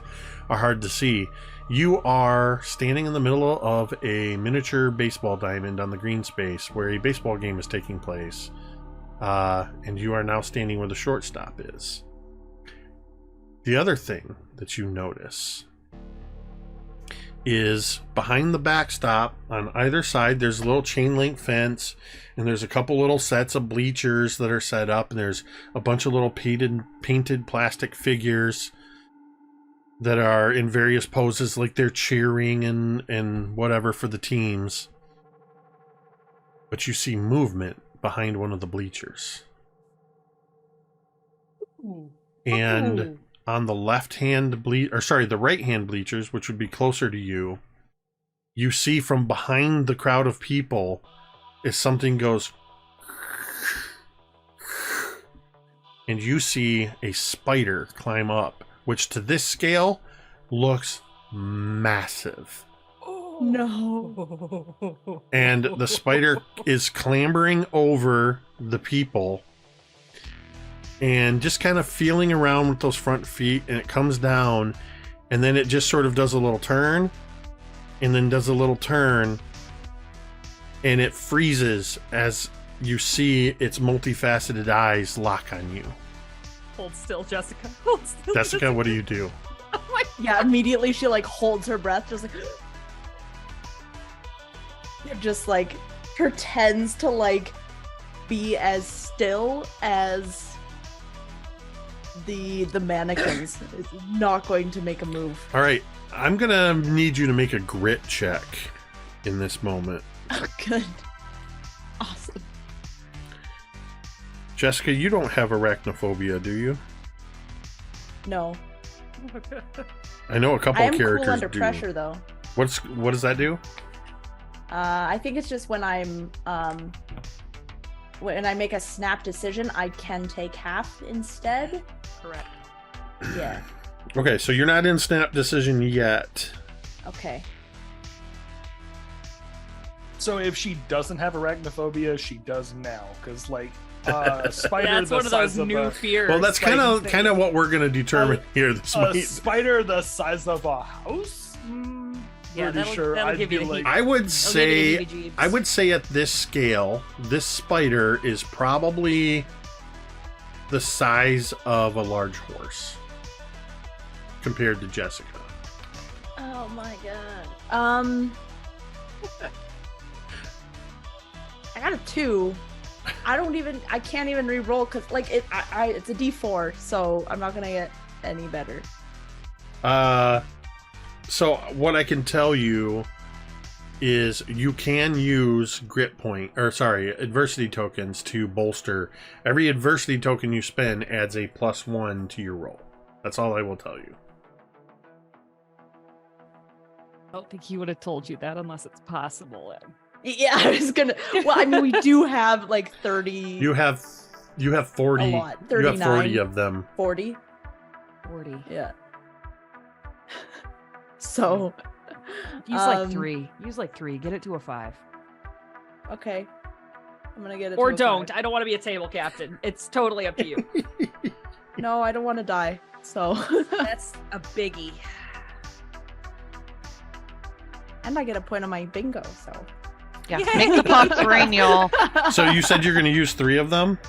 are hard to see. You are standing in the middle of a miniature baseball diamond on the green space where a baseball game is taking place. And you are now standing where the shortstop is. The other thing that you notice is behind the backstop on either side, there's a little chain link fence, and there's a couple little sets of bleachers that are set up, and there's a bunch of little painted plastic figures that are in various poses, like they're cheering and whatever for the teams. But you see movement behind one of the bleachers. And on the the right hand bleachers, which would be closer to you, you see from behind the crowd of people as something goes, and you see a spider climb up, which to this scale looks massive. No. And the spider is clambering over the people and just kind of feeling around with those front feet, and it comes down, and then it just sort of does a little turn, and then does a little turn, and it freezes as you see its multifaceted eyes lock on you. Hold still, Jessica. Hold still, Jessica, what do you do? Oh my Yeah, immediately she like holds her breath, just like pretends to like be as still as the mannequins. Is not going to make a move. All right, I'm gonna need you to make a grit check in this moment. Oh, good. Awesome. Jessica, you don't have arachnophobia, do you? No. I know a couple I am characters cool under do. pressure though. What does that do? I think it's just when when I make a snap decision, I can take half instead. Correct. Yeah. Okay, so you're not in snap decision yet. Okay. So if she doesn't have arachnophobia, she does now, because like spider. That's the one of those size new a, fears. Well, that's kind of what we're gonna determine here. This a might. spider the size of a house. Yeah, Pretty that'll- sure that'll I'd give be you the like. heat. I would I'll give you the say. heebie-jeebs. I would say at this scale, this spider is probably the size of a large horse compared to Jessica. Oh my god. I got a 2. I can't even re-roll because like it's a D4, so I'm not gonna get any better. So what I can tell you is you can use adversity tokens to bolster. Every adversity token you spend adds a +1 to your roll. That's all I will tell you. I don't think he would have told you that unless it's possible. Yeah, I was gonna. Well, I mean, we do have like 30. You have 40. A lot. You have 40 39. of them. 40. 40. Yeah. So. Use like 3. Use like 3. Get it to a 5. Okay. I'm gonna get it. Or to a don't. 5. I don't want to be a table captain. It's totally up to you. No, I don't want to die. So. That's a biggie. And I get a point on my bingo. So. Yeah, Yay! make the pots rain, y'all. So you said you're going to use 3 of them?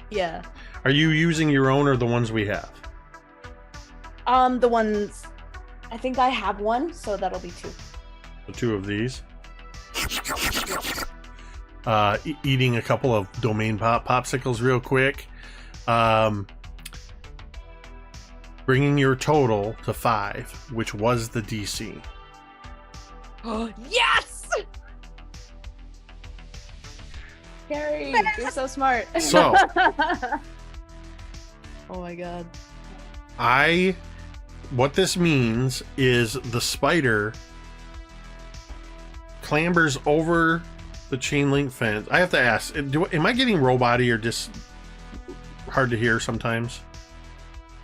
Yeah. Are you using your own or the ones we have? The ones. I think I have one, so that'll be 2. The 2 of these. Eating a couple of domain popsicles real quick. bringing your total to 5, which was the DC. Oh, yes! Carrie, you're so smart. So- Oh my god. What this means is the spider clambers over the chain link fence. I have to ask, am I getting robot-y or just hard to hear sometimes?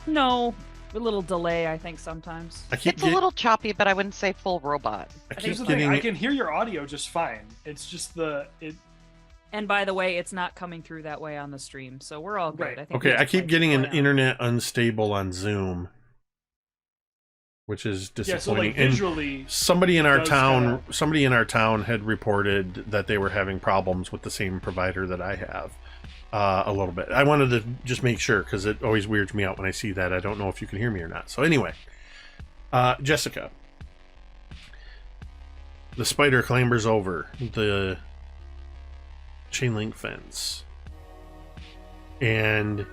No, a little delay, I think, sometimes. It's a little choppy, but I wouldn't say full robot. I keep Here's the thing, getting I can hear your audio just fine. It's just And by the way, it's not coming through that way on the stream, so we're all good. Right. I think okay. we I just keep like getting an play on. internet unstable on Zoom, which is yeah. So disappointing. like And visually, somebody in our does town, kinda- had reported that they were having problems with the same provider that I have. A little bit. I wanted to just make sure because it always weirds me out when I see that. I don't know if you can hear me or not. So anyway, Jessica, the spider clambers over the chain link fence, and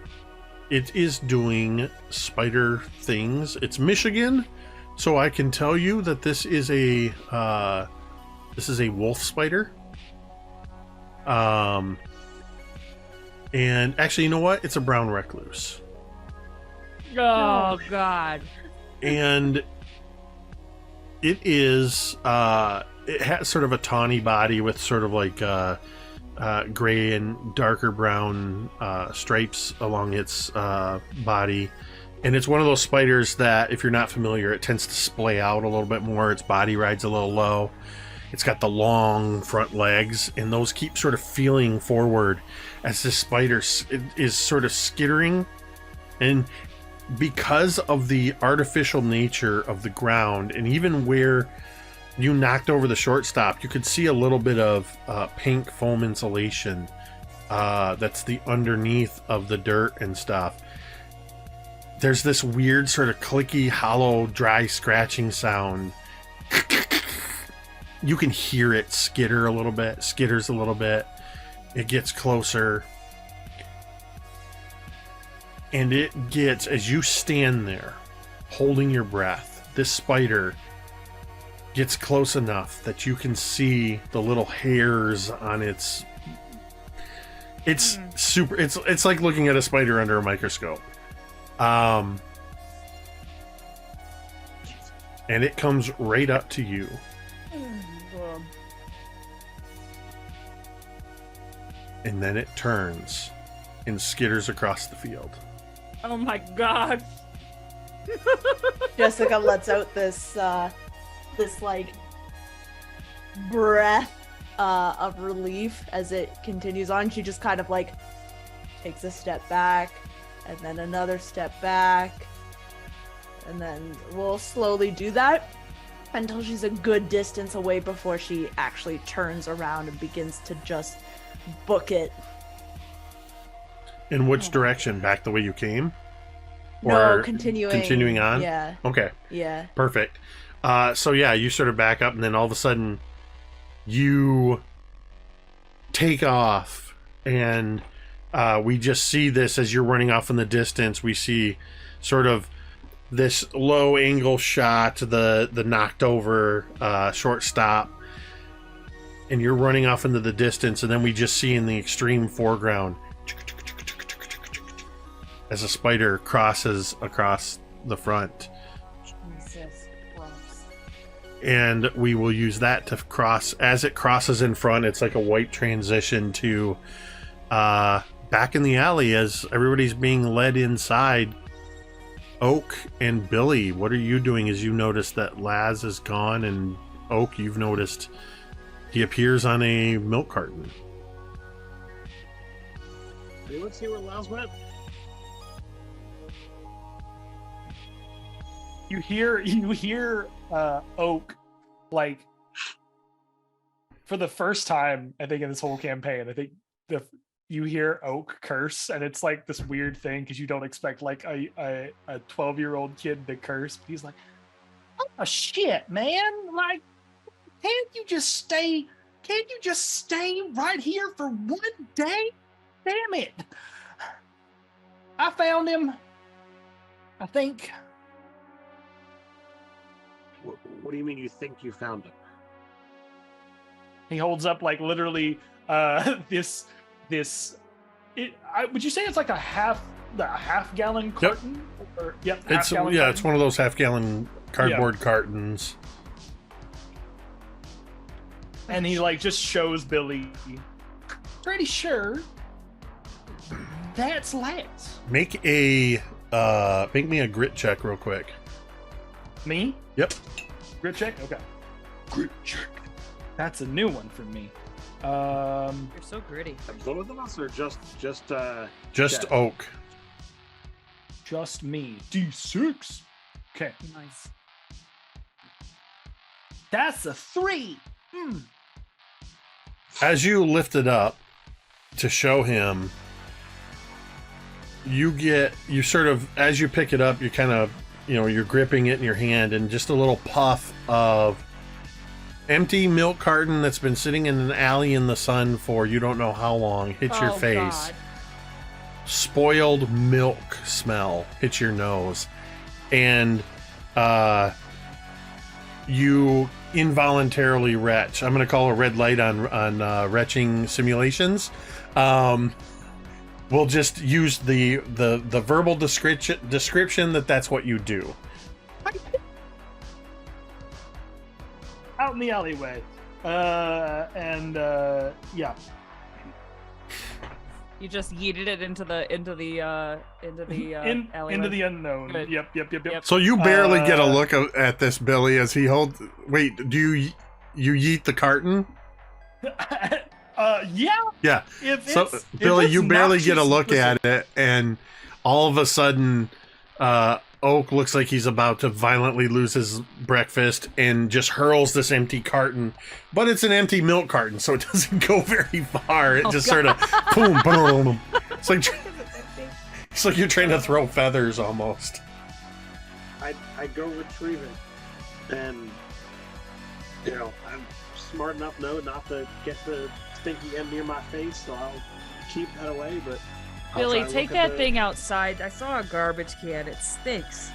it is doing spider things. It's Michigan, so I can tell you that this is a wolf spider. And actually, you know what? It's a brown recluse. Oh, God. And it is, it has sort of a tawny body with sort of like gray and darker brown stripes along its body. And it's one of those spiders that, if you're not familiar, it tends to splay out a little bit more. Its body rides a little low. It's got the long front legs, and those keep sort of feeling forward as this spider is sort of skittering. And because of the artificial nature of the ground, and even where you knocked over the shortstop, you could see a little bit of pink foam insulation that's the underneath of the dirt and stuff. There's this weird sort of clicky, hollow, dry scratching sound. You can hear it skitters a little bit. It gets closer. And it gets, as you stand there, holding your breath, this spider gets close enough that you can see the little hairs on its... It's super... It's like looking at a spider under a microscope. And it comes right up to you. And then it turns and skitters across the field. Oh my God. Jessica lets out this like breath of relief as it continues on. She just kind of like takes a step back and then another step back, and then we'll slowly do that until she's a good distance away before she actually turns around and begins to just book it. In which direction? Back the way you came? No, Or continuing on? Yeah. Okay. Yeah. Perfect. So yeah, you sort of back up, and then all of a sudden you take off, and we just see this as you're running off in the distance. We see sort of this low angle shot, the knocked over shortstop, and you're running off into the distance, and then we just see in the extreme foreground as a spider crosses across the front. Jesus Christ. And we will use that to cross. As it crosses in front, it's like a white transition to back in the alley as everybody's being led inside. Oak and Billy, what are you doing as you notice that Laz is gone? And Oak, you've noticed he appears on a milk carton. Hey, let's see where Laz went. you hear Oak, like, for the first time, I think, in this whole campaign. I think you hear Oak curse, and it's like this weird thing because you don't expect like a 12-year-old kid to curse. But he's like, Oh shit, man! Like, can't you just stay right here for one day? Damn it! I found him I think. What do you mean you think you found him? He holds up like literally this. Would you say it's like a half gallon carton? Or, yep. It's half-gallon yeah, carton? it's one of those half-gallon cardboard cartons. And he like just shows Billy. Pretty sure that's Lance. Make me a grit check real quick. Me? Yep. Grit check? Okay. Grit check. That's a new one for me. You're so gritty. Both of us, or just Just Jack? oak. Just me. D6. Okay. Nice. That's a 3. As you lift it up to show him, you sort of, as you pick it up, you kind of, you're gripping it in your hand, and just a little puff of empty milk carton that's been sitting in an alley in the sun for you don't know how long hits your face. God. Spoiled milk smell hits your nose, and you involuntarily retch. I'm going to call a red light on retching simulations. We'll just use the verbal description that's what you do. Out in the alleyway. Yeah. You just yeeted it into the alleyway. Into the unknown. Good. Yep. So you barely get a look at this, Billy, as he holds. Wait, do you yeet the carton? Yeah. Yeah. So If Billy, it's you barely get a noxious, look listen. at it, and all of a sudden, Oak looks like he's about to violently lose his breakfast and just hurls this empty carton. But it's an empty milk carton, so it doesn't go very far. It just sort of boom, boom. It's like you're trying to throw feathers almost. I go retrieve it, and I'm smart enough not to get the stinky end near my face, so I'll keep that away. But I'll Billy, try to take look at that thing outside. I saw a garbage can. It stinks.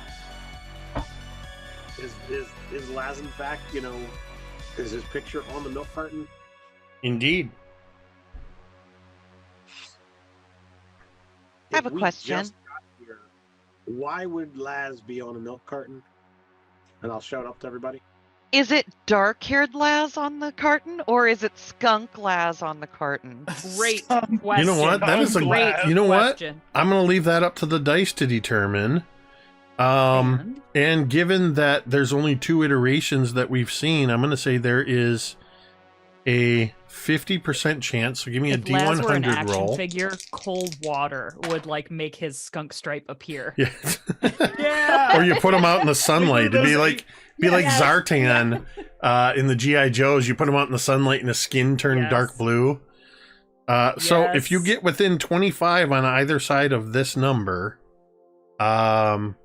Is Laz in fact, is his picture on the milk carton? Indeed. I have If a we question. just got here, why would Laz be on a milk carton? And I'll shout up to everybody. Is it dark-haired Laz on the carton, or is it skunk Laz on the carton? Great Some- question. You know what? That is a great You know what? question. I'm going to leave that up to the dice to determine. And given that there's only 2 iterations that we've seen, I'm going to say there is a 50% chance. So give me a If Laz were an D100 action roll. figure, cold water would make his skunk stripe appear. Yeah. Yeah. Or you put them out in the sunlight. It'd be like Yes. Zartan in the G.I. Joes. You put them out in the sunlight and the skin turned Yes. dark blue. So if you Yes. get within 25 on either side of this number, then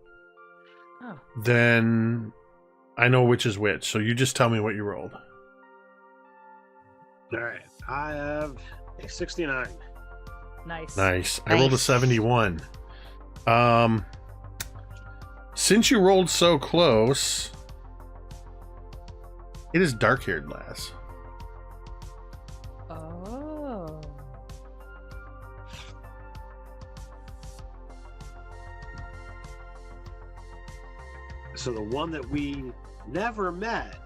I know which is which. So you just tell me what you rolled. All right, I have a 69. Nice. Nice. I rolled a Nice. 71. Since you rolled so close, it is dark-haired Laz. Oh. So the one that we never met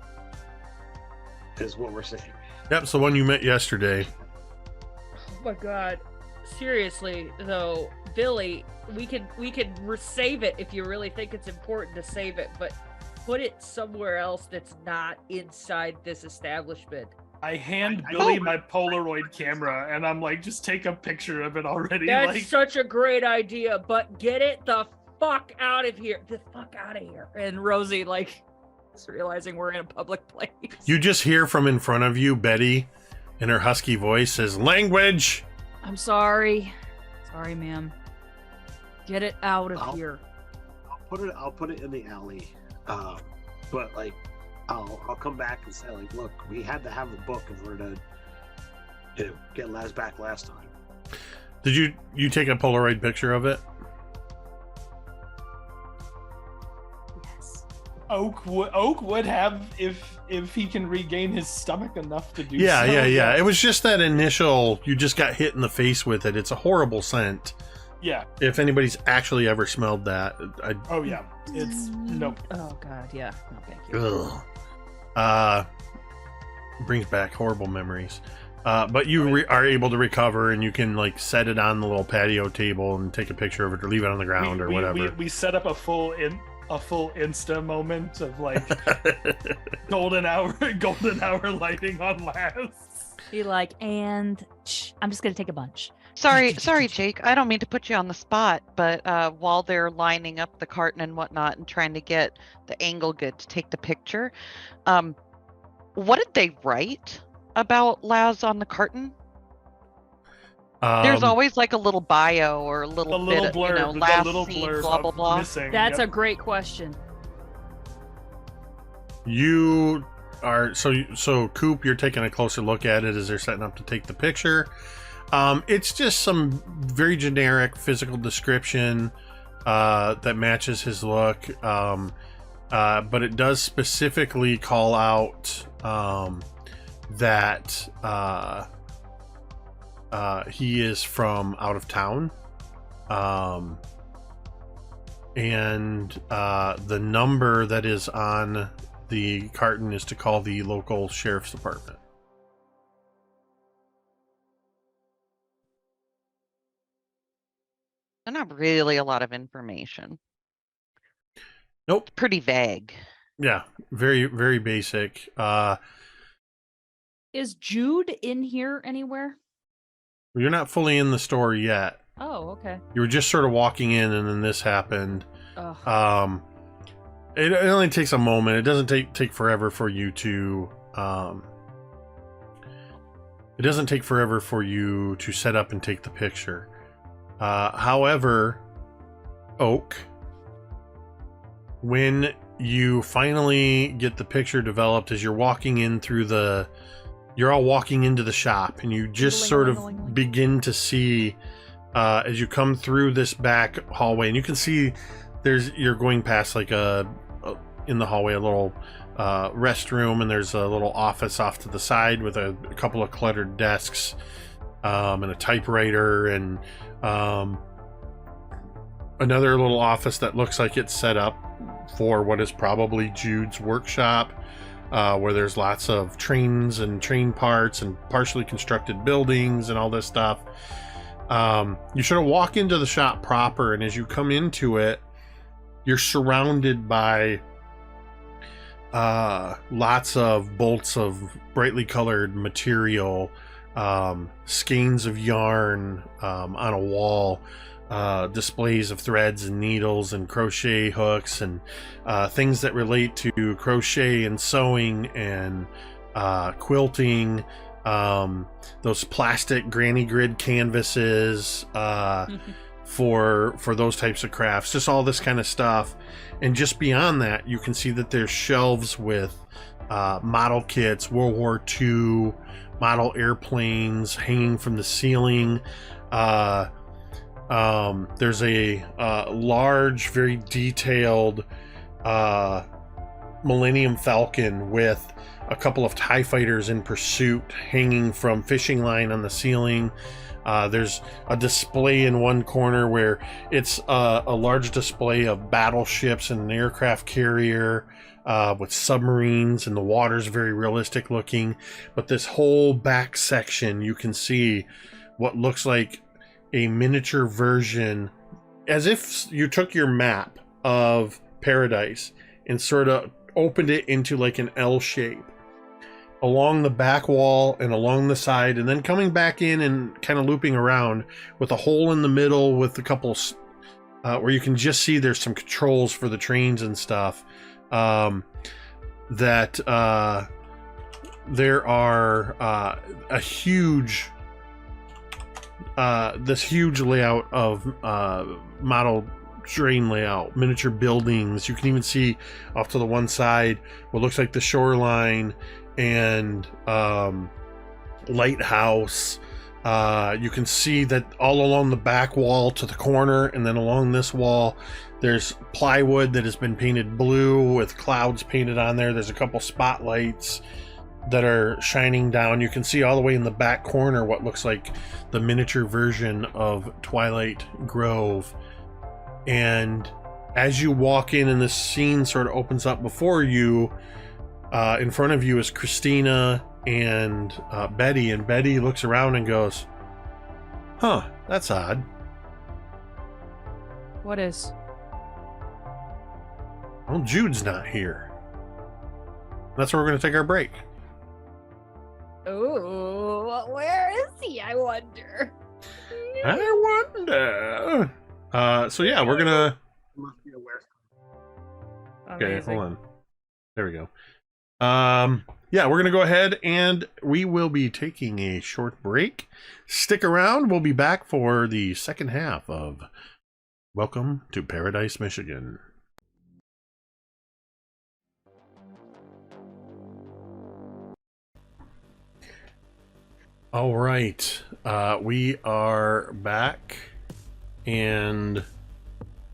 is what we're saying. Yep, it's the one you met yesterday. Oh my god. Seriously, though, Billy, we could save it if you really think it's important to save it, but put it somewhere else that's not inside this establishment. I hand I- Billy oh. my Polaroid camera, and I'm like, just take a picture of it already. That's like, such a great idea, but get it the fuck out of here. The fuck out of here. And Rosie, is realizing we're in a public place. You just hear from in front of you, Betty, in her husky voice, says, "Language!" I'm sorry. Sorry, ma'am. Get it out of I'll- here. I'll put it in the alley. But I'll come back and say, look, we had to have the book in order to get Laz back last time. Did you take a Polaroid picture of it? Oak would have if he can regain his stomach enough to do Yeah, so. yeah. It was just that initial, you just got hit in the face with it. It's a horrible scent. Yeah. If anybody's actually ever smelled that, Oh yeah. It's nope. Oh god, yeah. No, thank you. Brings back horrible memories. But you are able to recover, and you can like set it on the little patio table and take a picture of it, or leave it on the ground, or whatever. We set up a full Insta moment of like golden hour lighting on Laz. Be like, and I'm just gonna take a bunch. Sorry, Jake. I don't mean to put you on the spot, but while they're lining up the carton and whatnot and trying to get the angle good to take the picture, what did they write about Laz on the carton? There's always like a little bio or a little bit of, blurb, last little scene, blurb blah blah of blah. missing. That's Yep. a great question. You are so Coop, you're taking a closer look at it as they're setting up to take the picture. It's just some very generic physical description that matches his look, but it does specifically call out that he is from out of town, and the number that is on the carton is to call the local sheriff's department. Not really a lot of information. Nope. It's pretty vague. Yeah, very, very basic. Is Jude in here anywhere? You're not fully in the store yet. Oh, okay. You were just sort of walking in, and then this happened. Ugh. It only takes a moment. It doesn't take forever for you to. It doesn't take forever for you to set up and take the picture. However, Oak, when you finally get the picture developed, as you're walking in through you're all walking into the shop, and you just sort of begin to see, as you come through this back hallway, and you can see you're going past like in the hallway, a little restroom, and there's a little office off to the side with a couple of cluttered desks, and a typewriter, and another little office that looks like it's set up for what is probably Jude's workshop, where there's lots of trains and train parts and partially constructed buildings and all this stuff. You sort of walk into the shop proper, and as you come into it, you're surrounded by lots of bolts of brightly colored material, skeins of yarn on a wall, displays of threads and needles and crochet hooks and things that relate to crochet and sewing and quilting, those plastic granny grid canvases for those types of crafts, just all this kind of stuff. And just beyond that, you can see that there's shelves with model kits, World War II model airplanes hanging from the ceiling. There's a large, very detailed Millennium Falcon with a couple of TIE fighters in pursuit hanging from fishing line on the ceiling. There's a display in one corner where it's a large display of battleships and an aircraft carrier with submarines, and the water's very realistic looking. But this whole back section, you can see what looks like a miniature version, as if you took your map of Paradise and sort of opened it into like an L shape along the back wall and along the side, and then coming back in and kind of looping around with a hole in the middle with a couple where you can just see there's some controls for the trains and stuff. There are a huge this huge layout of model train layout, miniature buildings. You can even see off to the one side what looks like the shoreline and lighthouse, You can see that all along the back wall to the corner, and then along this wall, there's plywood that has been painted blue with clouds painted on there. There's a couple spotlights that are shining down. You can see all the way in the back corner what looks like the miniature version of Twilight Grove. And as you walk in and this scene sort of opens up before you, in front of you is Christina and Betty, and Betty looks around and goes, "Huh, that's odd." What is? Well, Jude's not here. That's where we're going to take our break. Oh, where is he? I wonder. I wonder. So yeah, we're gonna. Must be aware. Okay, Amazing. hold on. There we go. Yeah, we're gonna go ahead and we will be taking a short break. Stick around. We'll be back for the second half of Welcome to Paradise, Michigan. All right, we are back, and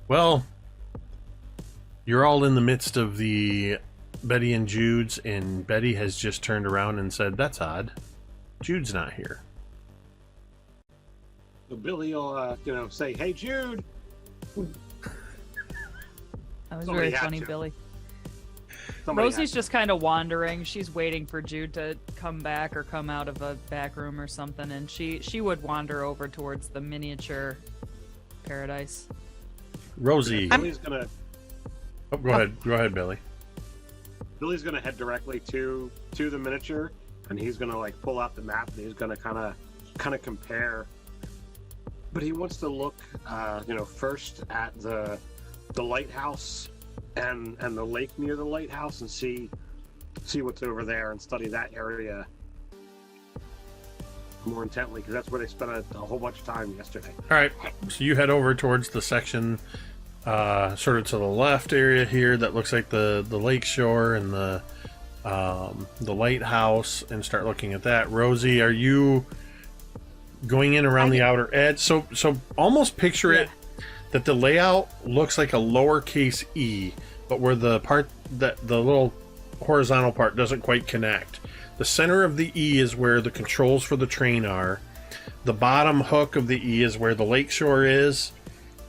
well, you're all in the midst of the Betty and Jude's, and Betty has just turned around and said, "That's odd. Jude's not here." So Billy will, say, "Hey, Jude." That was Somebody very had funny, to. Billy. Somebody Rosie's had- just kind of wandering. She's waiting for Jude to come back or come out of a back room or something, and she would wander over towards the miniature paradise. Rosie, Billy's gonna go ahead, Billy. Billy's gonna head directly to the miniature, and he's gonna like pull out the map, and he's gonna kind of compare. But he wants to look, first at the lighthouse and the lake near the lighthouse, and see what's over there, and study that area more intently, because that's where they spent a whole bunch of time yesterday. All right, so you head over towards the section, sort of to the left area here that looks like the Lakeshore and the lighthouse, and start looking at that. Rosie, are you going in around the outer edge? So almost picture it that the layout looks like a lowercase e, but where the part that the little horizontal part doesn't quite connect. The center of the E is where the controls for the train are. The bottom hook of the E is where the Lakeshore is,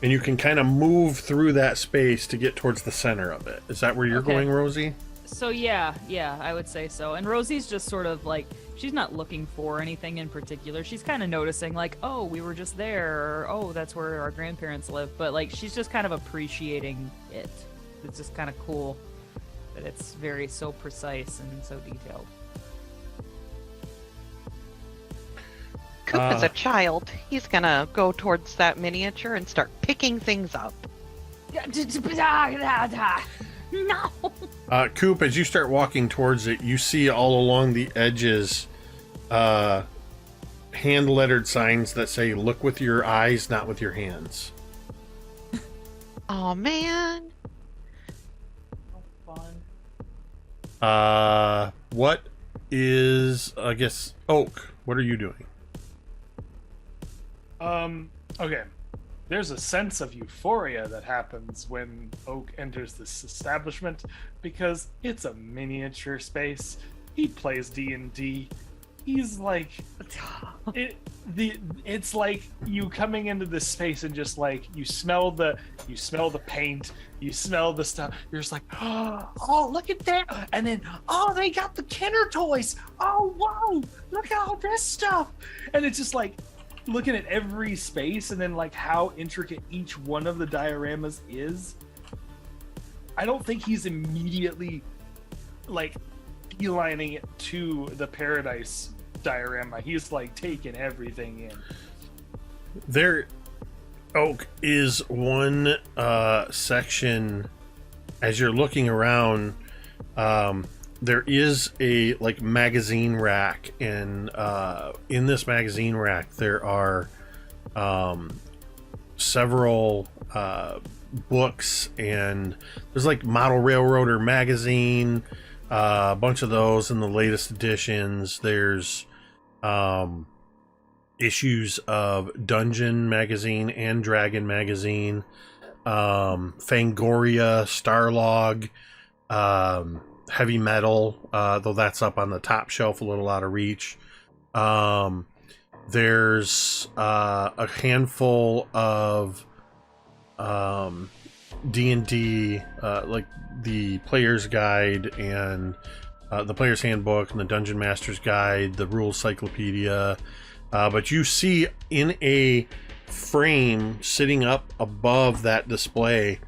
and you can kind of move through that space to get towards the center of it. Is that where you're going, Rosie? So yeah, I would say so. And Rosie's just sort of like, she's not looking for anything in particular. She's kind of noticing like, oh, we were just there, or oh, that's where our grandparents live. But like, she's just kind of appreciating it. It's just kind of cool that it's very so precise and so detailed. Coop is a child. He's gonna go towards that miniature and start picking things up. No. Coop, as you start walking towards it, you see all along the edges hand-lettered signs that say, "Look with your eyes, not with your hands." Oh man. What is, I guess, Oak, what are you doing? Okay. There's a sense of euphoria that happens when Oak enters this establishment because it's a miniature space. He plays D&D. He's like, it's like you coming into this space and just like you smell the paint, you smell the stuff. You're just like, oh, look at that, and then they got the Kenner toys. Oh, whoa, look at all this stuff, and it's just like looking at every space and then like how intricate each one of the dioramas is. I don't think he's immediately like beelining it to the Paradise diorama. He's like taking everything in. There, Oak, is one section as you're looking around. There is a like magazine rack, and in this magazine rack there are several books, and there's like Model Railroader magazine, a bunch of those in the latest editions. There's issues of Dungeon magazine and Dragon magazine, Fangoria, Starlog, Heavy Metal, though that's up on the top shelf, a little out of reach. There's a handful of D&D, like the Player's Guide and the Player's Handbook and the Dungeon Master's Guide, the Rules Cyclopedia. But you see in a frame sitting up above that display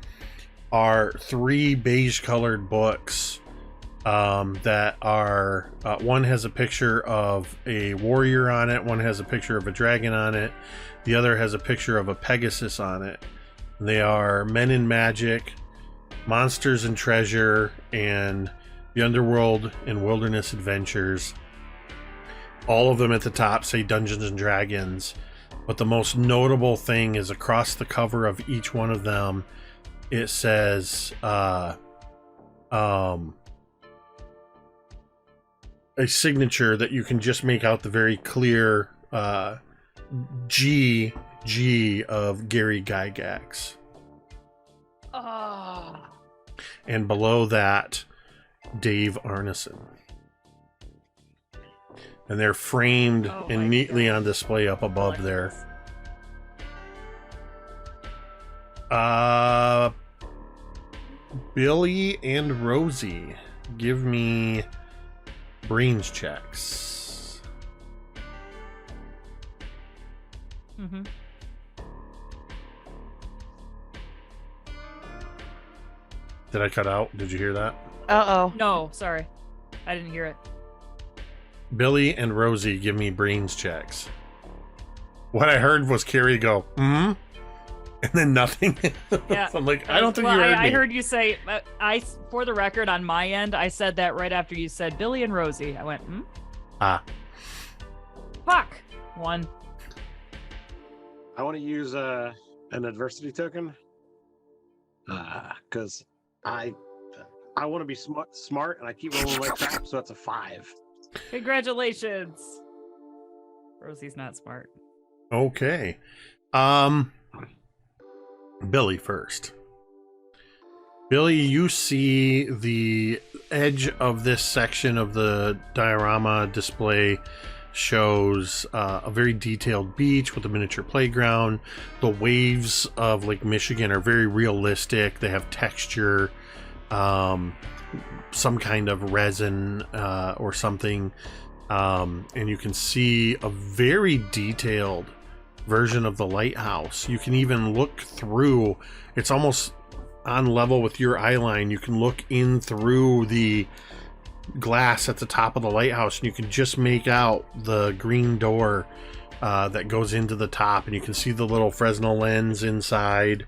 are 3 beige-colored books that are... one has a picture of a warrior on it, one has a picture of a dragon on it, the other has a picture of a Pegasus on it. They are Men in Magic, Monsters and Treasure, and The Underworld and Wilderness Adventures. All of them at the top say Dungeons and Dragons, but the most notable thing is across the cover of each one of them, it says a signature that you can just make out the very clear G of Gary Gygax. And below that, Dave Arneson. And they're framed and neatly on display up above there. Billy and Rosie, give me brains checks. Mm-hmm. Did I cut out? Did you hear that? Uh-oh. No, sorry. I didn't hear it. Billy and Rosie, give me brains checks. What I heard was Carrie go, and then nothing. Yeah. So I'm like, I don't think you heard me. I heard you say, for the record, on my end, I said that right after you said Billy and Rosie. I went, Ah. Fuck. 1. I want to use an adversity token because I want to be smart, and I keep rolling like crap, so it's a 5. Congratulations. Rosie's not smart. Okay. Billy first. Billy, you see the edge of this section of the diorama display shows a very detailed beach with a miniature playground. The waves of Lake Michigan are very realistic. They have texture, some kind of resin or something, and you can see a very detailed version of the lighthouse. You can even look through. It's almost on level with your eye line. You can look in through the glass at the top of the lighthouse, and you can just make out the green door that goes into the top, and you can see the little Fresnel lens inside.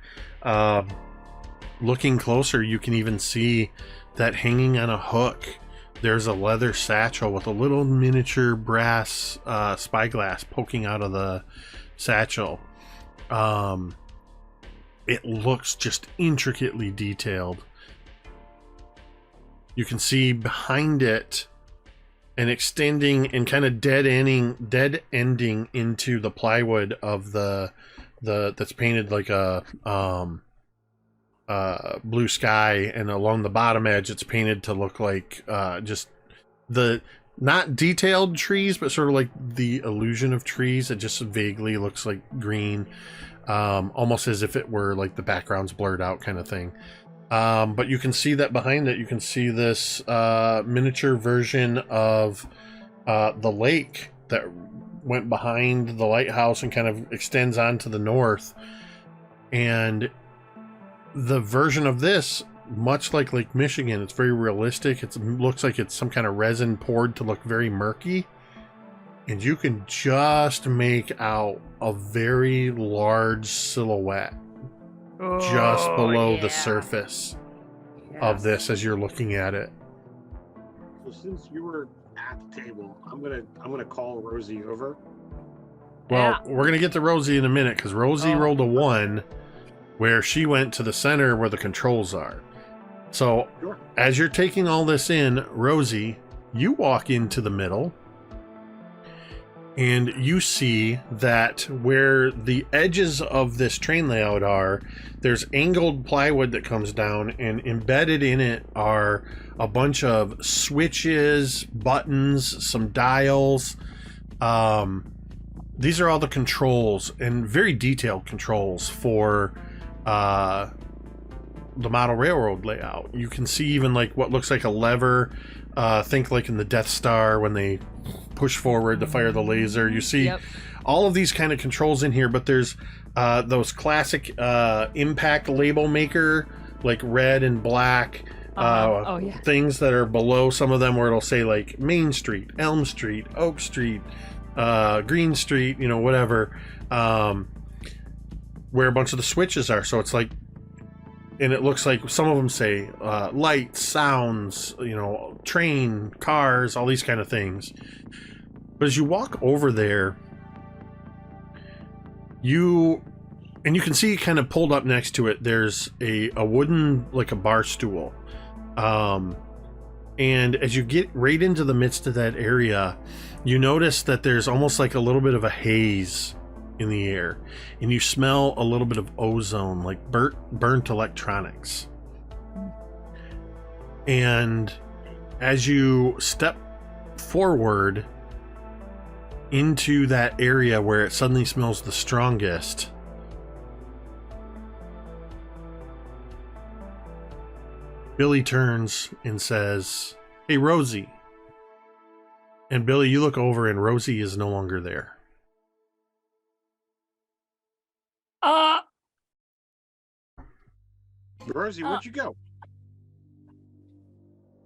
Looking closer, you can even see that hanging on a hook, there's a leather satchel with a little miniature brass spyglass poking out of the satchel. It looks just intricately detailed. You can see behind it and extending and kind of dead ending into the plywood of the that's painted like a blue sky, and along the bottom edge it's painted to look like just the not detailed trees, but sort of like the illusion of trees. It just vaguely looks like green, almost as if it were like the background's blurred out kind of thing. But you can see that behind it, you can see this miniature version of the lake that went behind the lighthouse and kind of extends on to the north. And the version of this, much like Lake Michigan, it's very realistic. It looks like it's some kind of resin poured to look very murky. And you can just make out a very large silhouette just below the surface of this as you're looking at it. So since you were at the table, I'm gonna call Rosie over. Well, we're gonna get to Rosie in a minute, because Rosie rolled a 1 where she went to the center where the controls are. So as you're taking all this in, Rosie, you walk into the middle, And you see that where the edges of this train layout are, there's angled plywood that comes down, and embedded in it are a bunch of switches, buttons, some dials. These are all the controls, and very detailed controls for the model railroad layout. You can see even like what looks like a lever. Think like in the Death Star when they push forward to fire the laser. You see all of these kind of controls in here, but there's those classic impact label maker, like red and black things that are below some of them, where it'll say like Main Street, Elm Street, Oak Street, Green Street, whatever, where a bunch of the switches are. So it's like, and it looks like some of them say lights, sounds, train, cars, all these kind of things. But as you walk over there, you can see kind of pulled up next to it, there's a wooden, like a bar stool. And as you get right into the midst of that area, you notice that there's almost like a little bit of a haze in the air, and you smell a little bit of ozone, like burnt electronics. And as you step forward into that area where it suddenly smells the strongest, Billy turns and says, "Hey, Rosie." And Billy, you look over and Rosie is no longer there. Rosie, where'd you go?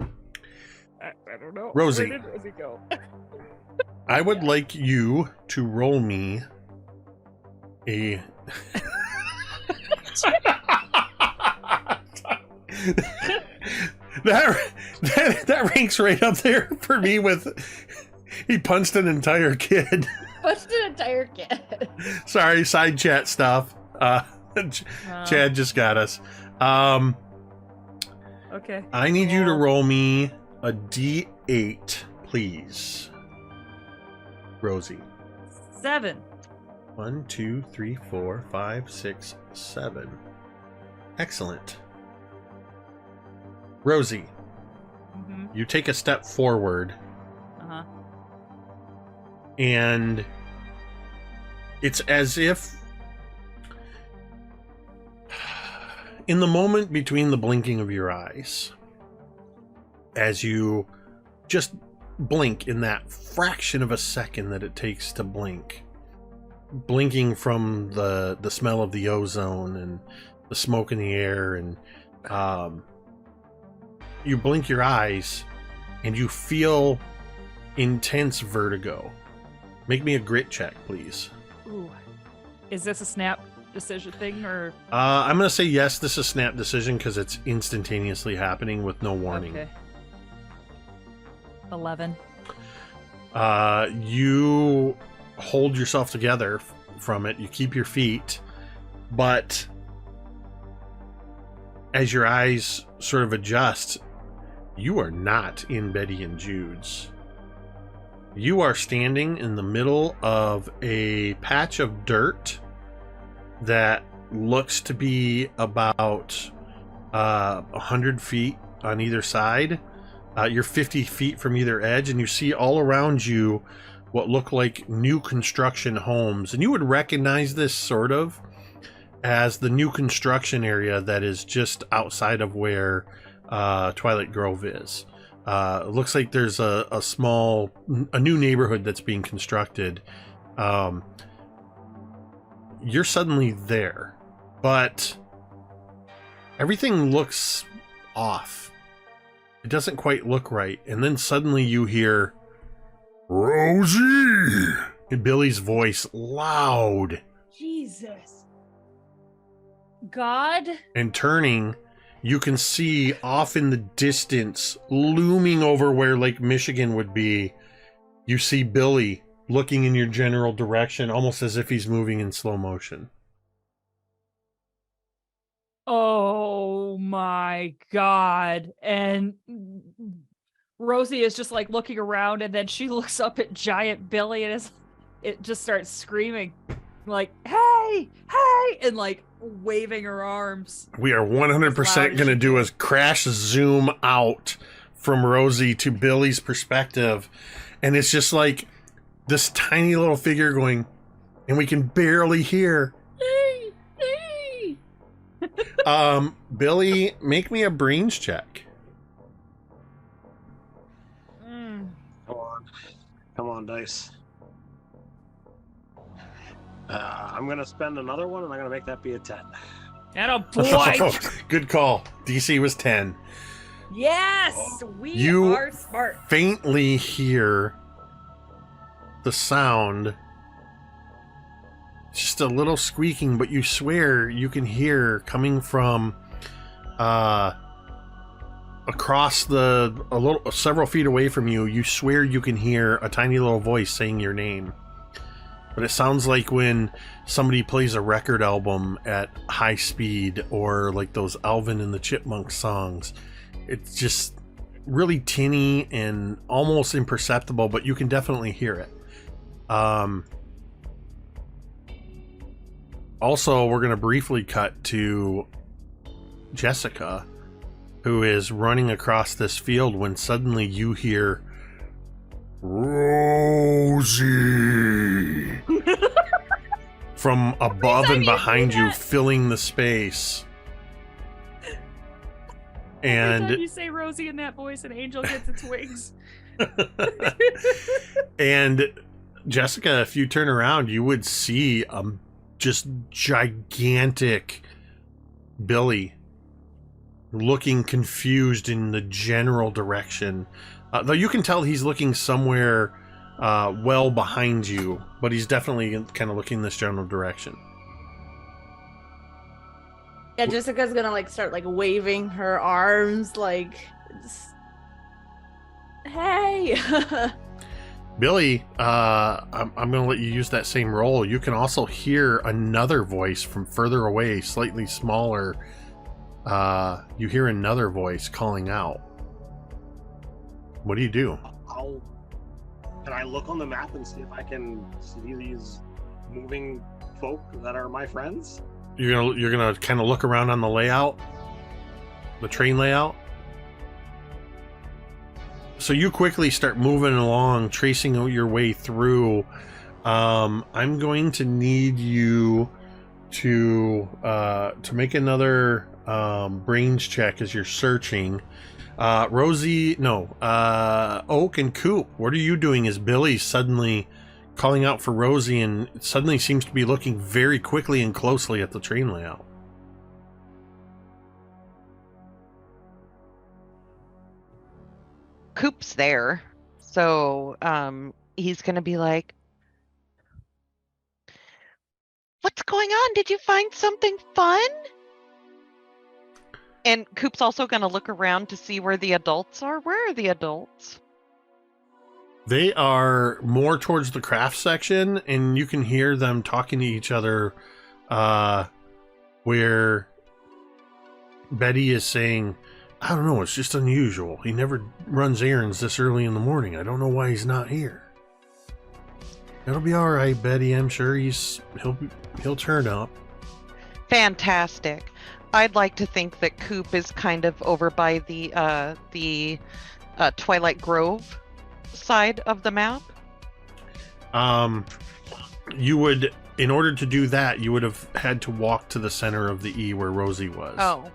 I don't know. Rosie. Where did Rosie go? I would like you to roll me a... that ranks right up there for me with... He punched an entire kid. Punched an entire kid. Sorry, side chat stuff. Chad just got us. Okay. I need you to roll me a D8, please. Rosie. 7. 1, 2, 3, 4, 5, 6, 7. Excellent. Rosie, you take a step forward. And it's as if in the moment between the blinking of your eyes, as you just blink in that fraction of a second that it takes to blink, blinking from the smell of the ozone and the smoke in the air, and you blink your eyes and you feel intense vertigo. Make me a grit check, please. Ooh. Is this a snap decision thing, or? I'm going to say yes, this is snap decision because it's instantaneously happening with no warning. Okay. 11. You hold yourself together from it. You keep your feet, but as your eyes sort of adjust, you are not in Betty and Jude's. You are standing in the middle of a patch of dirt that looks to be about 100 feet on either side. You're 50 feet from either edge, and you see all around you what look like new construction homes. And you would recognize this sort of as the new construction area that is just outside of where Twilight Grove is. It looks like there's a new neighborhood that's being constructed. You're suddenly there, but everything looks off. It doesn't quite look right. And then suddenly you hear, "Rosie!" in Billy's voice, loud. Jesus. God? And turning, you can see off in the distance, looming over where Lake Michigan would be, you see Billy looking in your general direction, almost as if he's moving in slow motion. Oh my God. And Rosie is just like looking around, and then she looks up at giant Billy and is, it just starts screaming like, hey, hey, and like waving her arms. We are 100% going to do a crash zoom out from Rosie to Billy's perspective. And it's just like this tiny little figure going, and we can barely hear. Hey, hey. Billy, make me a brains check. Come on, dice. I'm gonna spend another one, and I'm gonna make that be a 10. And a boy. Good call. DC was 10. Yes, we You are smart. Faintly hear the sound. Just a little squeaking, but you swear you can hear coming from across several feet away from you. You swear you can hear a tiny little voice saying your name. But it sounds like when somebody plays a record album at high speed, or like those Alvin and the Chipmunks songs. It's just really tinny and almost imperceptible, but you can definitely hear it. Also, we're going to briefly cut to Jessica, who is running across this field when suddenly you hear Rosie from above and behind you, filling the space. Every And time you say Rosie in that voice, an angel gets its wings. and Jessica, if you turn around, you would see just gigantic Billy looking confused in the general direction. Though you can tell he's looking somewhere well behind you, but he's definitely kind of looking this general direction. Yeah, Jessica's gonna like start like waving her arms like, hey. Billy, I'm going to let you use that same role. You can also hear another voice from further away, slightly smaller. You hear another voice calling out. What do you do? Can I look on the map and see if I can see these moving folk that are my friends? You're gonna kind of look around on the layout, the train layout. So you quickly start moving along, tracing your way through. I'm going to need you to make another brains check as you're searching. Rosie, no, Oak and Coop, what are you doing as Billy suddenly calling out for Rosie and suddenly seems to be looking very quickly and closely at the train layout? Coop's there, so he's gonna be like, what's going on? Did you find something fun? And Coop's also gonna look around to see where the adults are. Where are the adults? They are more towards the craft section, and you can hear them talking to each other, where Betty is saying, I don't know, it's just unusual. He never runs errands this early in the morning. I don't know why he's not here. It'll be all right, Betty. I'm sure he'll turn up. Fantastic. I'd like to think that Coop is kind of over by the Twilight Grove side of the map. You would, in order to do that, you would have had to walk to the center of the E where Rosie was. Oh.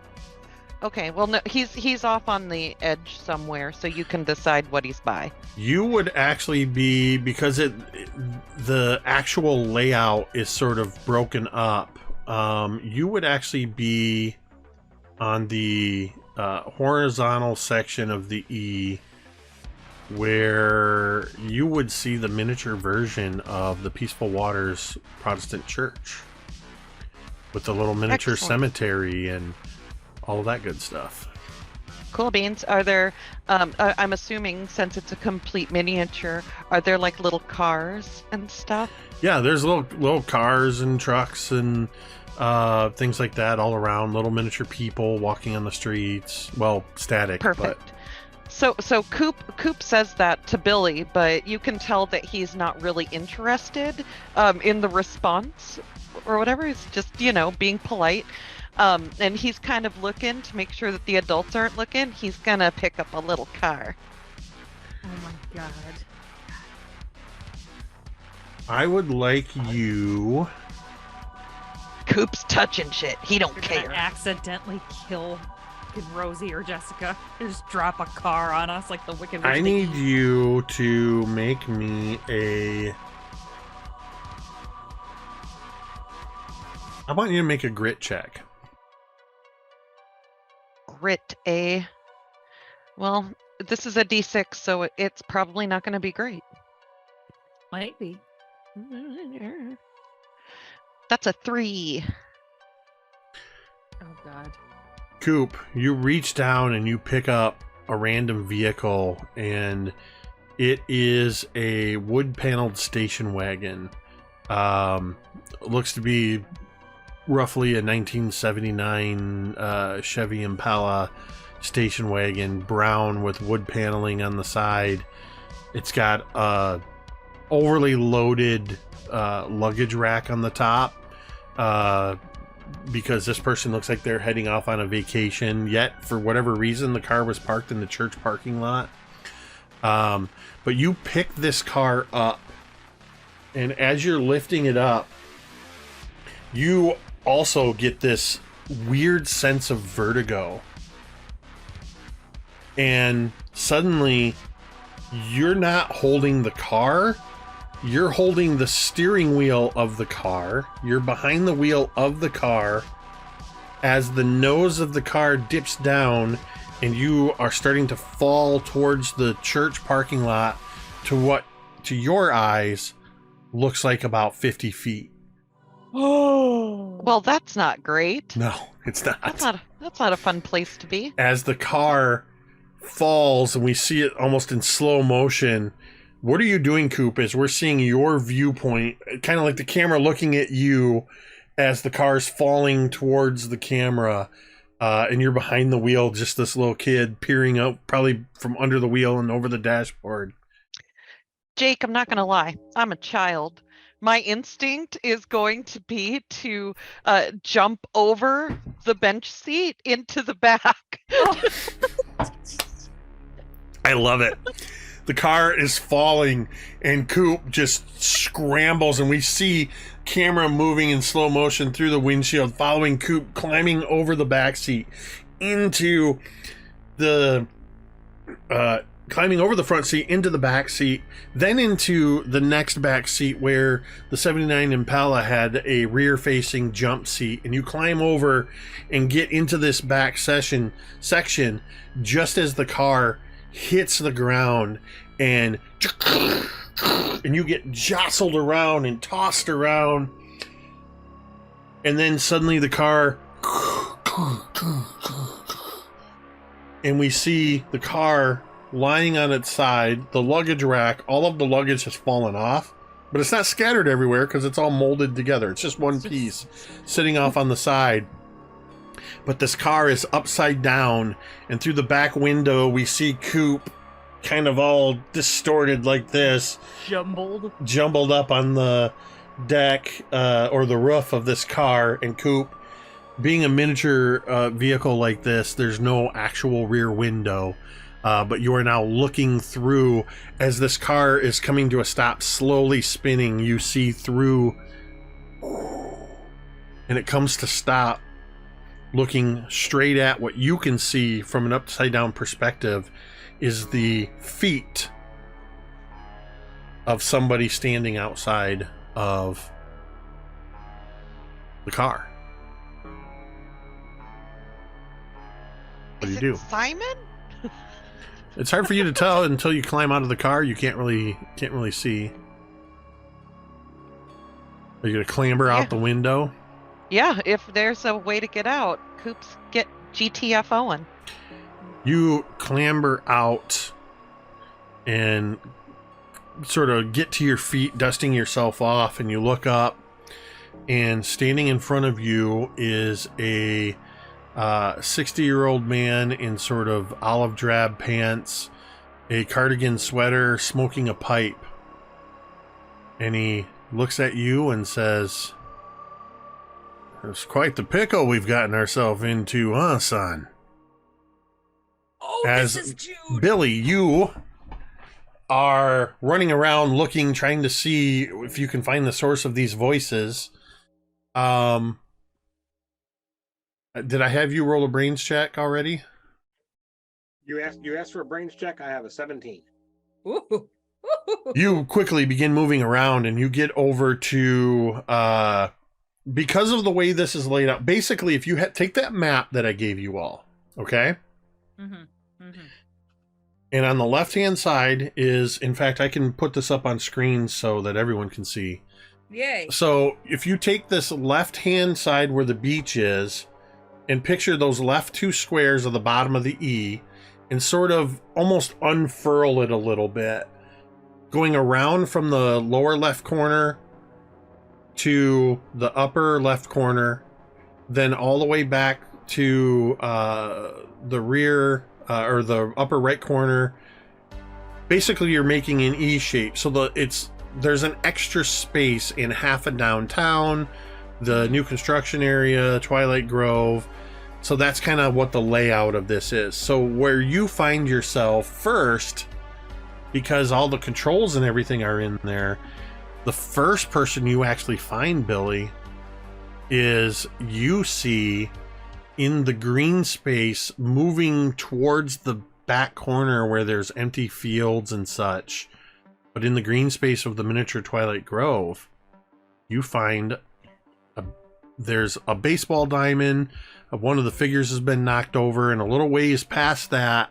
Okay, well, no, he's off on the edge somewhere, so you can decide what he's by. You would actually be, because the actual layout is sort of broken up, you would actually be on the horizontal section of the E, where you would see the miniature version of the Peaceful Waters Protestant Church, with the little miniature cemetery and all of that good stuff. Cool beans. Are there, I'm assuming since it's a complete miniature, are there like little cars and stuff? Yeah, there's little cars and trucks and things like that all around. Little miniature people walking on the streets. Well, static. Perfect. So Coop says that to Billy, but you can tell that he's not really interested in the response or whatever. He's just, being polite. And he's kind of looking to make sure that the adults aren't looking. He's gonna pick up a little car. Oh my god. I would like you. Coop's touching shit. He don't You're care. gonna accidentally kill fucking Rosie or Jessica. They just drop a car on us like the Wicked Witch. I need you to make me a. I want you to make a grit check. Grit, eh? Well, this is a D6, so it's probably not going to be great. Might be. That's a 3. Oh god. Coop, you reach down and you pick up a random vehicle, and it is a wood-paneled station wagon. Looks to be roughly a 1979 Chevy Impala station wagon, brown with wood paneling on the side. It's got a overly loaded luggage rack on the top, because this person looks like they're heading off on a vacation, yet for whatever reason the car was parked in the church parking lot. But you pick this car up, and as you're lifting it up, you also get this weird sense of vertigo, and suddenly you're not holding the car, you're holding the steering wheel of the car. You're behind the wheel of the car as the nose of the car dips down, and you are starting to fall towards the church parking lot to what to your eyes looks like about 50 feet. Oh. Well, that's not great. No, it's not. That's not a fun place to be. As the car falls and we see it almost in slow motion, what are you doing, Coop, as we're seeing your viewpoint, kind of like the camera looking at you as the car's falling towards the camera, and you're behind the wheel, just this little kid peering out probably from under the wheel and over the dashboard. Jake, I'm not going to lie. I'm a child. My instinct is going to be to jump over the bench seat into the back. I love it. The car is falling, and Coop just scrambles, and we see camera moving in slow motion through the windshield, following Coop, climbing over the back seat into the climbing over the front seat into the back seat, then into the next back seat where the 79 Impala had a rear-facing jump seat, and you climb over and get into this back section just as the car hits the ground, and you get jostled around and tossed around, and then suddenly the car, and we see the car lying on its side, the luggage rack, all of the luggage has fallen off, but it's not scattered everywhere because it's all molded together. It's just one piece sitting off on the side. But this car is upside down, and through the back window we see Coop kind of all distorted like this, jumbled up on the deck or the roof of this car. And Coop, being a miniature vehicle like this, there's no actual rear window, but you are now looking through as this car is coming to a stop, slowly spinning. You see through, and it comes to stop, looking straight at what you can see from an upside down perspective is the feet of somebody standing outside of the car. What do you do? Simon? It's hard for you to tell until you climb out of the car. You can't really see. Are you gonna clamber out the window? Yeah, if there's a way to get out, Coops get GTFOing. You clamber out and sort of get to your feet, dusting yourself off, and you look up, and standing in front of you is a 60-year-old man in sort of olive drab pants, a cardigan sweater, smoking a pipe. And he looks at you and says, "It's quite the pickle we've gotten ourselves into, huh, son?" Oh, As this is Jude. Billy, you are running around looking, trying to see if you can find the source of these voices. Did I have you roll a brains check already? You asked for a brains check. I have a 17. Ooh. You quickly begin moving around and you get over to, because of the way this is laid out, basically if you take that map that I gave you all, okay? And on the left-hand side is, in fact, I can put this up on screen so that everyone can see. Yay. So if you take this left-hand side where the beach is and picture those left two squares at the bottom of the E and sort of almost unfurl it a little bit, going around from the lower left corner to the upper left corner, then all the way back to the rear or the upper right corner. Basically, you're making an E shape. So there's an extra space in half of downtown, the new construction area, Twilight Grove. So that's kind of what the layout of this is. So where you find yourself first, because all the controls and everything are in there, the first person you actually find, Billy, is you see in the green space moving towards the back corner where there's empty fields and such. But in the green space of the miniature Twilight Grove, you find there's a baseball diamond. One of the figures has been knocked over, and a little ways past that,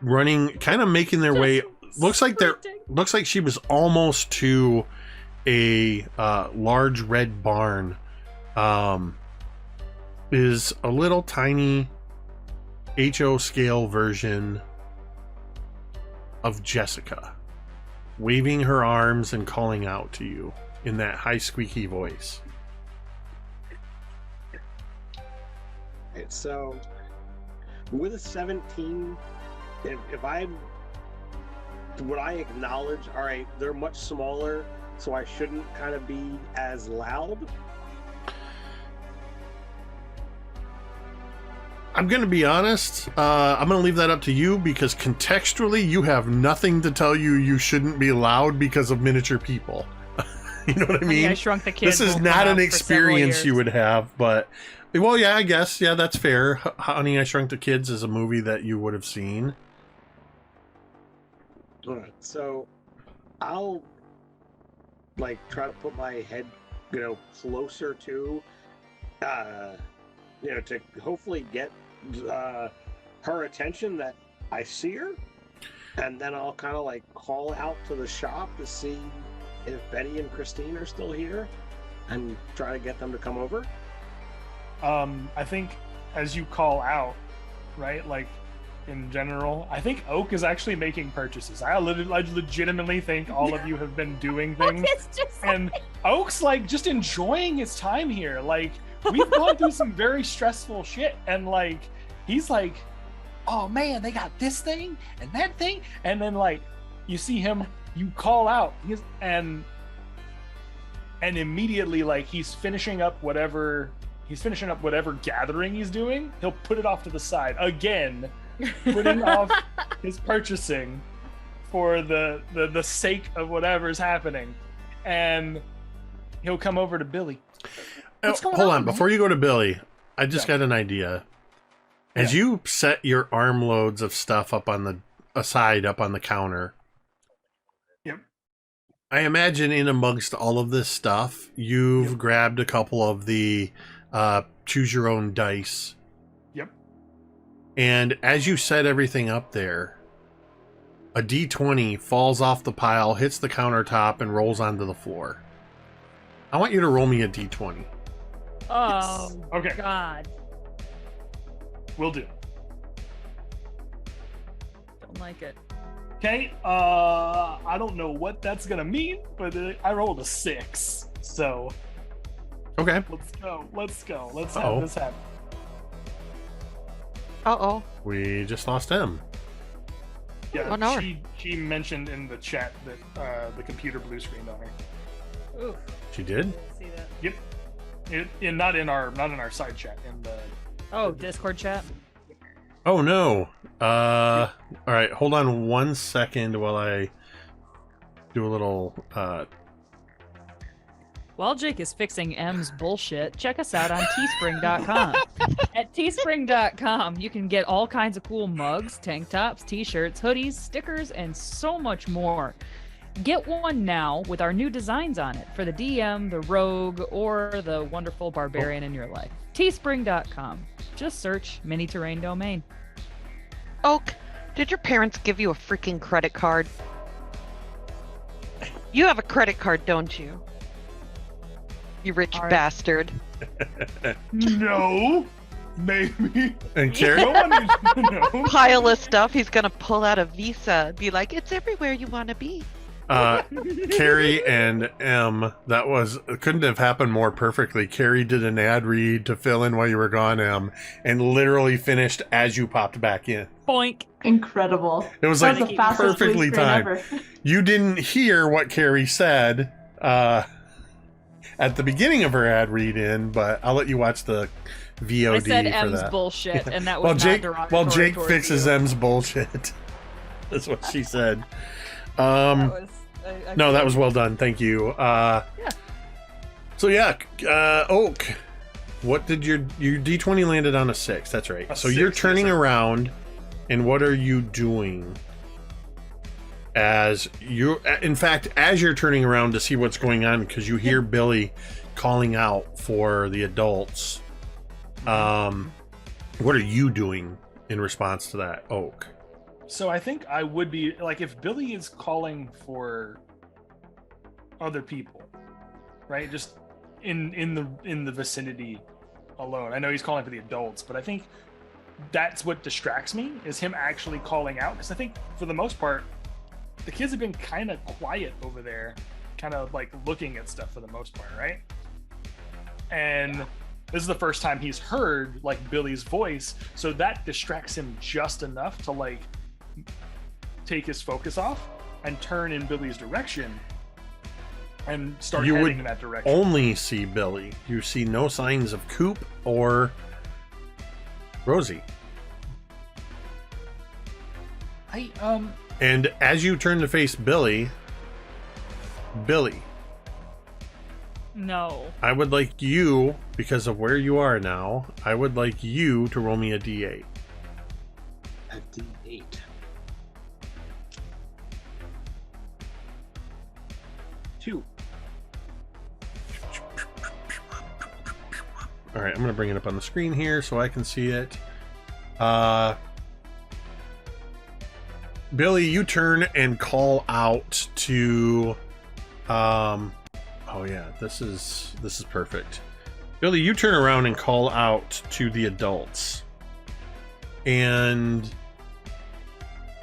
running, kind of making their way. Looks like she was almost to a large red barn. Is a little tiny HO scale version of Jessica, waving her arms and calling out to you in that high squeaky voice. Right, so with a 17, if would I acknowledge, all right, they're much smaller, so I shouldn't kind of be as loud? I'm going to be honest. I'm going to leave that up to you because contextually, you have nothing to tell you shouldn't be loud because of miniature people. You know what I mean? I Shrunk the Kids. This is not an experience you would have, but well, yeah, I guess, yeah, that's fair. Honey, I Shrunk the Kids is a movie that you would have seen. All right, so I'll try to put my head, closer to, to hopefully get her attention that I see her, and then I'll kind of call out to the shop to see if Betty and Christine are still here, and try to get them to come over. I think as you call out, right, in general, I think Oak is actually making purchases. I legitimately think all of you have been doing things, and Oak's just enjoying his time here. We've gone through some very stressful shit, and he's oh man, they got this thing and that thing, and then you see him, you call out, and immediately he's finishing up whatever gathering he's doing. He'll put it off to the side again, putting off his purchasing for the sake of whatever's happening, and he'll come over to Billy. Hold on, before you go to Billy, I just got an idea. As you set your armloads of stuff up on the counter. Yep. I imagine in amongst all of this stuff, you've grabbed a couple of the choose your own dice. Yep. And as you set everything up there, a D20 falls off the pile, hits the countertop, and rolls onto the floor. I want you to roll me a D20. Oh, okay. God. Will do. Don't like it. Okay, I don't know what that's gonna mean, but I rolled a 6, so... Okay. Let's go. Let's go. Let's Uh-oh. have this happen. Uh-oh. We just lost M. Yeah, Oh, no. she mentioned in the chat that the computer blue screened on her. Oof. She did? See that? Yep. Not in our side chat. In the Oh, Discord chat. Oh no. All right, hold on 1 second while I do a little While Jake is fixing M's bullshit, check us out on teespring.com. At teespring.com, you can get all kinds of cool mugs, tank tops, t-shirts, hoodies, stickers, and so much more. Get one now with our new designs on it for the DM, the rogue, or the wonderful barbarian in your life. Teespring.com. Just search Mini Terrain Domain. Oak, did your parents give you a freaking credit card? You have a credit card, don't you? You rich All right. bastard. no, maybe. and Carrie. No one is, no. Pile of stuff. He's gonna pull out a Visa and be like, it's everywhere you want to be. Carrie and M, it couldn't have happened more perfectly. Carrie did an ad read to fill in while you were gone, M, and literally finished as you popped back in. Boink. Incredible. It was That like the fastest blue perfectly screen timed. ever. You didn't hear what Carrie said at the beginning of her ad read in, but I'll let you watch the VOD I said for M's that. bullshit, and that was While not Jake, derogatory while Jake towards fixes you. M's bullshit. That's what she said. That was, I No, that was well done. Thank you. So yeah, Oak, what did your D20 landed on a 6? That's right. A So you're 6, yes, turning sir. around, and what are you doing? As you're turning around to see what's going on, because you hear Billy calling out for the adults. What are you doing in response to that, Oak? So I think I would be like, if Billy is calling for other people, right? Just in the vicinity alone. I know he's calling for the adults, but I think that's what distracts me, is him actually calling out, because I think for the most part the kids have been kind of quiet over there, kind of like looking at stuff for the most part, right? And this is the first time he's heard like Billy's voice, so that distracts him just enough to like take his focus off and turn in Billy's direction and start You heading would in that direction. Only see Billy. You see no signs of Coop or Rosie. And as you turn to face Billy, No. I would like you, because of where you are now, I would like you to roll me a D8. A D8. Two. All right, I'm going to bring it up on the screen here so I can see it. Billy, you turn and call out to oh yeah, this is perfect. Billy, you turn around and call out to the adults. And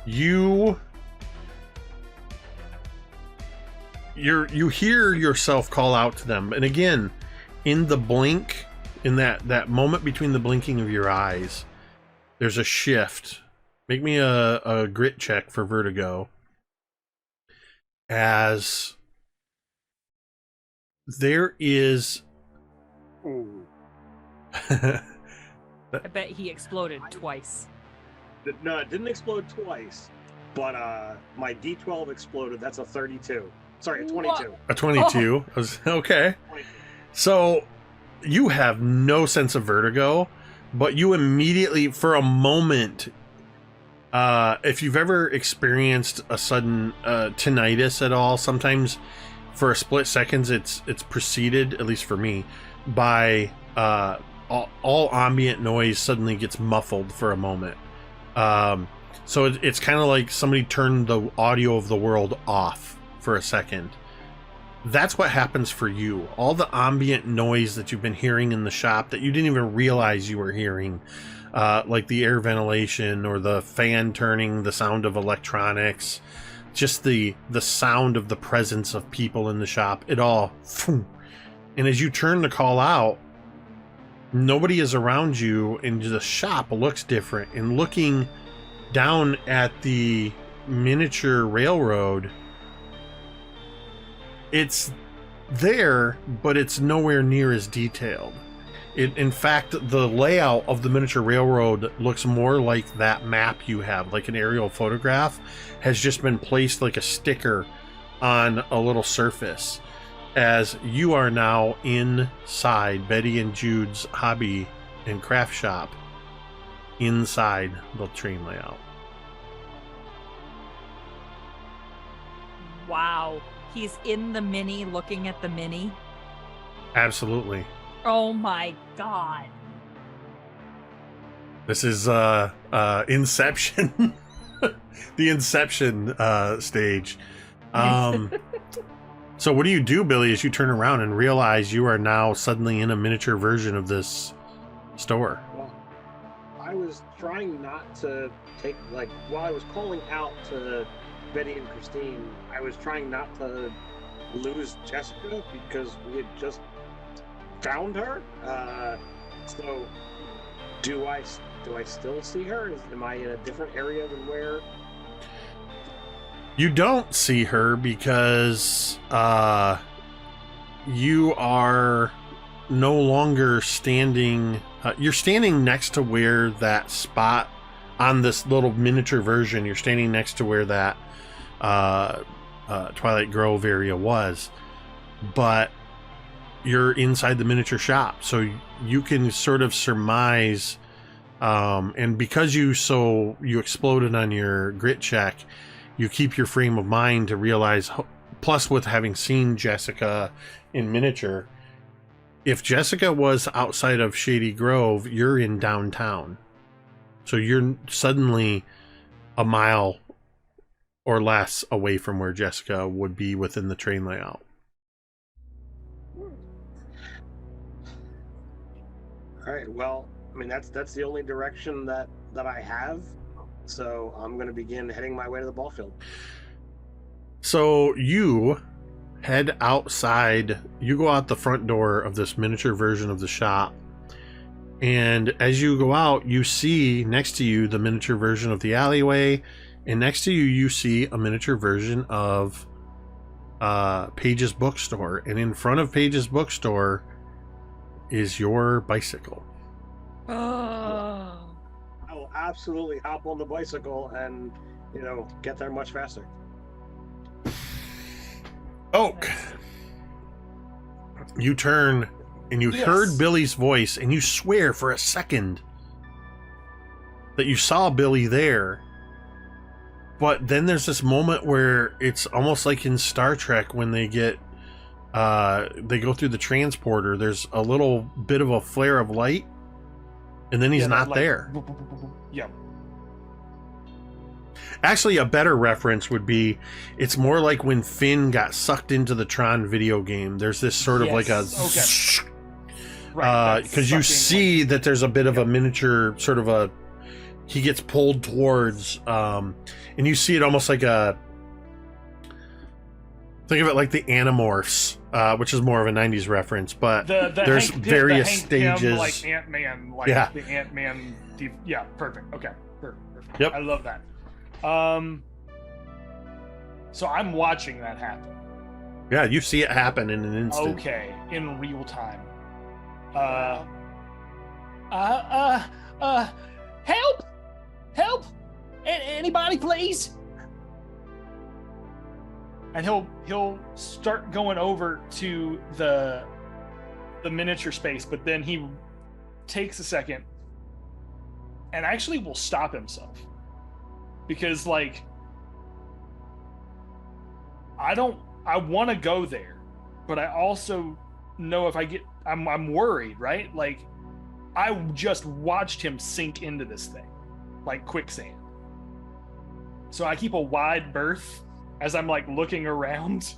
you hear yourself call out to them. And again, in the blink, in that moment between the blinking of your eyes, there's a shift. Make me a grit check for vertigo. As there is Ooh. I bet he exploded twice. No, it didn't explode twice, but my D12 exploded. That's a 32. Sorry, a 22. a 22. I was, okay. 22. So you have no sense of vertigo, but you immediately, for a moment, if you've ever experienced a sudden tinnitus at all, sometimes for a split seconds it's preceded, at least for me, by all ambient noise suddenly gets muffled for a moment. So it's kind of like somebody turned the audio of the world off for a second. That's what happens for you. All the ambient noise that you've been hearing in the shop that you didn't even realize you were hearing, like the air ventilation or the fan turning, the sound of electronics, just the sound of the presence of people in the shop, it all And as you turn to call out, nobody is around you, and the shop looks different. And looking down at the miniature railroad, it's there, but it's nowhere near as detailed. In fact, the layout of the miniature railroad looks more like that map you have, like an aerial photograph, has just been placed like a sticker on a little surface, as you are now inside Betty and Jude's hobby and craft shop inside the train layout. Wow. He's in the mini looking at the mini. Absolutely. Oh my god. This is Inception. The Inception stage. So what do you do, Billy, as you turn around and realize you are now suddenly in a miniature version of this store? Well, I was trying not to take, like, while I was calling out to Betty and Christine, I was trying not to lose Jessica because we had just found her. So do I still see her? Am I in a different area than where? You don't see her because you are no longer standing. You're standing next to where that spot on this little miniature version. You're standing next to where that Twilight Grove area was, but you're inside the miniature shop, so you can sort of surmise. And because you exploded on your grit check, you keep your frame of mind to realize, plus with having seen Jessica in miniature, if Jessica was outside of Shady Grove, you're in downtown. So you're suddenly a mile or less away from where Jessica would be within the train layout. All right, well, I mean, that's the only direction that I have. So I'm going to begin heading my way to the ball field. So you head outside. You go out the front door of this miniature version of the shop. And as you go out, you see next to you the miniature version of the alleyway. And next to you, you see a miniature version of Paige's bookstore. And in front of Paige's bookstore is your bicycle. Oh. I will absolutely hop on the bicycle and, get there much faster. Oak, you turn and you heard Billy's voice, and you swear for a second that you saw Billy there. But then there's this moment where it's almost like in Star Trek when they go through the transporter. There's a little bit of a flare of light, and then he's not there. Yeah. Actually, a better reference would be, it's more like when Finn got sucked into the Tron video game. There's this sort of like a... Okay. Right. Because you see that there's a bit of a miniature sort of a... He gets pulled towards... and you see it almost like a... Think of it like the Animorphs, which is more of a 90s reference, but there's various stages. Pym, like Ant-Man, like the Ant-Man... Yeah, perfect. Okay. Perfect. Yep. I love that. So I'm watching that happen. Yeah, you see it happen in an instant. Okay, in real time. Help! Anybody, please? And he'll start going over to the miniature space, but then he takes a second and actually will stop himself. Because, like, I want to go there, but I also know if I get, I'm worried, right? Like, I just watched him sink into this thing, like quicksand. So I keep a wide berth as I'm, like, looking around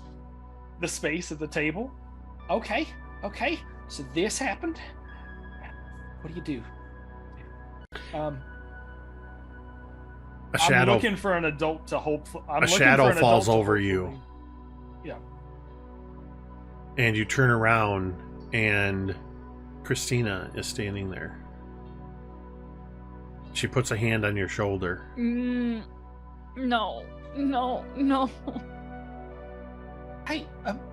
the space at the table. Okay, so this happened. What do you do? I'm looking for an adult to hope. A shadow falls over you. Yeah. And you turn around and Christina is standing there. She puts a hand on your shoulder. No, no, no. Hey,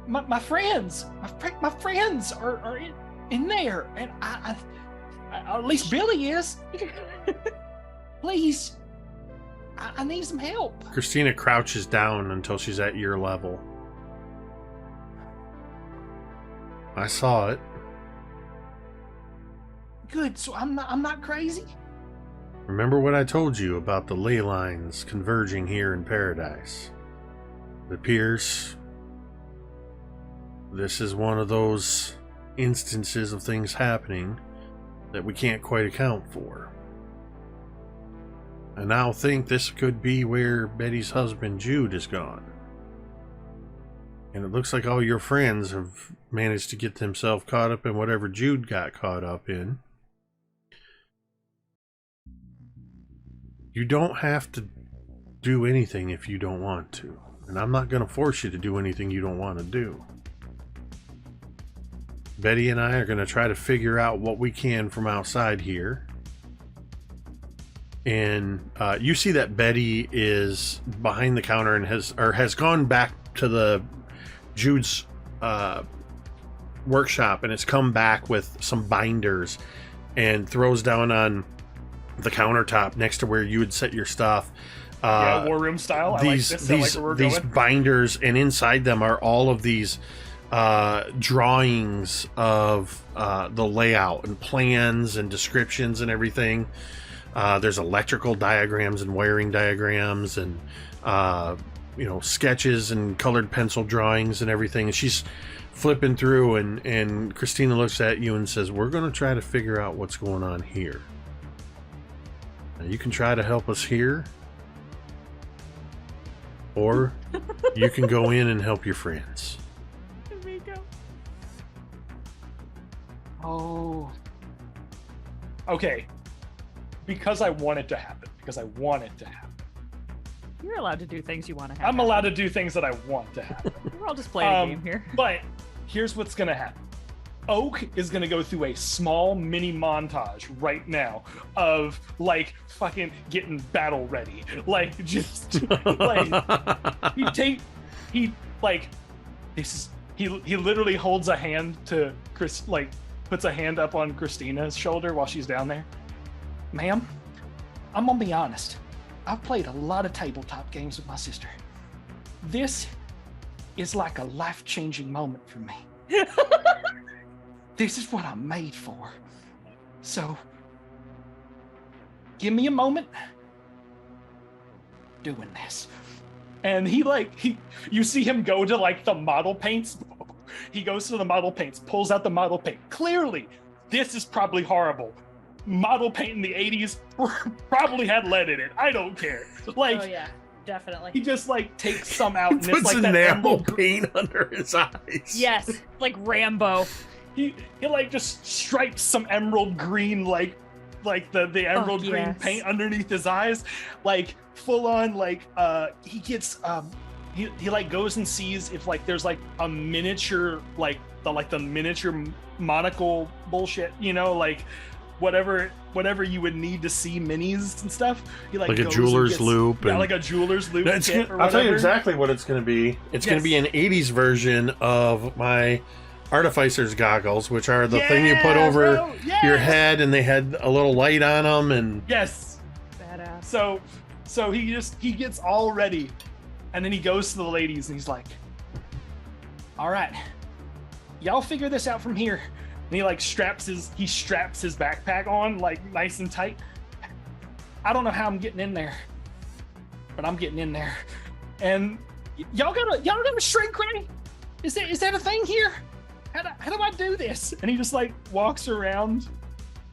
my friends, my friends are in there, and I at least Billy is. Please, I need some help. Christina crouches down until she's at your level. I saw it. Good, so I'm not crazy. Remember what I told you about the ley lines converging here in Paradise? It appears this is one of those instances of things happening that we can't quite account for. I now think this could be where Betty's husband Jude is gone. And it looks like all your friends have managed to get themselves caught up in whatever Jude got caught up in. You don't have to do anything if you don't want to. And I'm not going to force you to do anything you don't want to do. Betty and I are going to try to figure out what we can from outside here. And you see that Betty is behind the counter and has gone back to the Jude's workshop, and has come back with some binders and throws down on the countertop next to where you would set your stuff. War room style. These binders, and inside them are all of these drawings of the layout and plans and descriptions and everything. There's electrical diagrams and wiring diagrams and sketches and colored pencil drawings and everything. And she's flipping through, and Christina looks at you and says, "We're going to try to figure out what's going on here. Now, you can try to help us here, or you can go in and help your friends." Oh. Okay. Because I want it to happen. You're allowed to do things you want to have. I'm allowed to do things that I want to happen. We're all just playing a game here. But here's what's going to happen. Oak is going to go through a small mini montage right now of like fucking getting battle ready. Like just like he literally holds a hand to Chris, like puts a hand up on Christina's shoulder while she's down there. Ma'am, I'm gonna be honest. I've played a lot of tabletop games with my sister. This is like a life-changing moment for me. This is what I'm made for. So, give me a moment doing this. And you see him go to like the model paints. He goes to the model paints, pulls out the model paint. Clearly, this is probably horrible. Model paint in the 80s probably had lead in it. I don't care. Like, oh yeah, definitely. He just like takes some out and Puts it's like that enamel emerald paint under his eyes. Yes, like Rambo. He like just stripes some emerald green like the emerald green paint underneath his eyes, like full on like he gets he like goes and sees if like there's like a miniature like the miniature monocle bullshit, like whatever you would need to see minis and stuff. He like a jeweler's loop. Yeah, like a jeweler's loop. I'll tell you exactly what it's going to be. It's going to be an 80s version of my Artificer's goggles, which are the thing you put over your head, and they had a little light on them. And yes, badass. So he gets all ready, and then he goes to the ladies and he's like, "All right, y'all figure this out from here." And he like straps his backpack on like nice and tight. I don't know how I'm getting in there, but I'm getting in there. And y'all got a shrink ray? Is that a thing here? How do I do this? And he just like walks around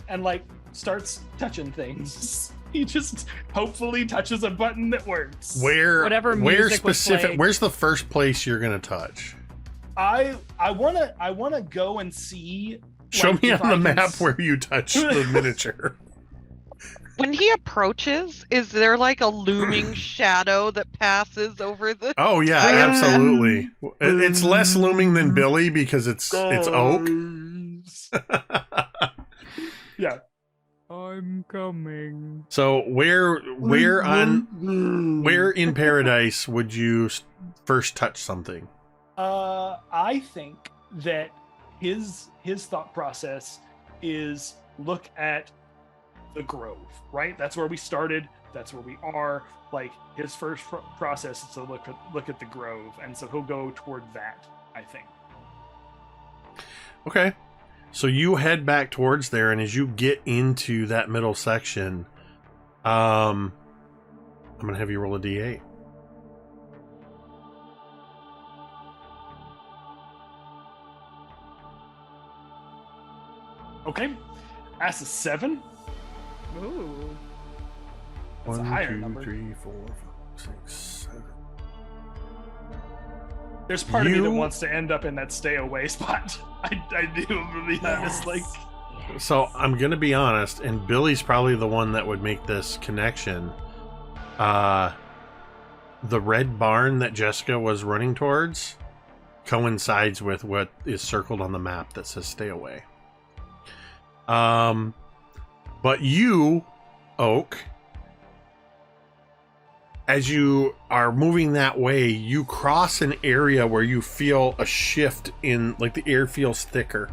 and like starts touching things. He just hopefully touches a button that works. Where was playing. Where's the first place you're gonna touch? I wanna go and see. Show me on the map where you touch the miniature. When he approaches, is there like a looming shadow that passes over the... Oh yeah, absolutely. It's less looming than Billy because it's oak. Yeah. I'm coming. So where in Paradise would you first touch something? I think that his thought process is look at the grove, right? That's where we started. That's where we are. Like his first process is to look at the grove, and so he'll go toward that, I think. Okay. So you head back towards there, and as you get into that middle section, I'm gonna have you roll a d8. Okay, that's a 7. Ooh. That's a 1, higher 2, number. 3, 4, 5, 6, 7. There's part of me that You- wants to end up in that stay away spot. I do, to be honest. Like, So I'm gonna be honest, and Billy's probably the one that would make this connection. The red barn that Jessica was running towards coincides with what is circled on the map that says stay away. But you, Oak, as you are moving that way, you cross an area where you feel a shift in, like, the air feels thicker.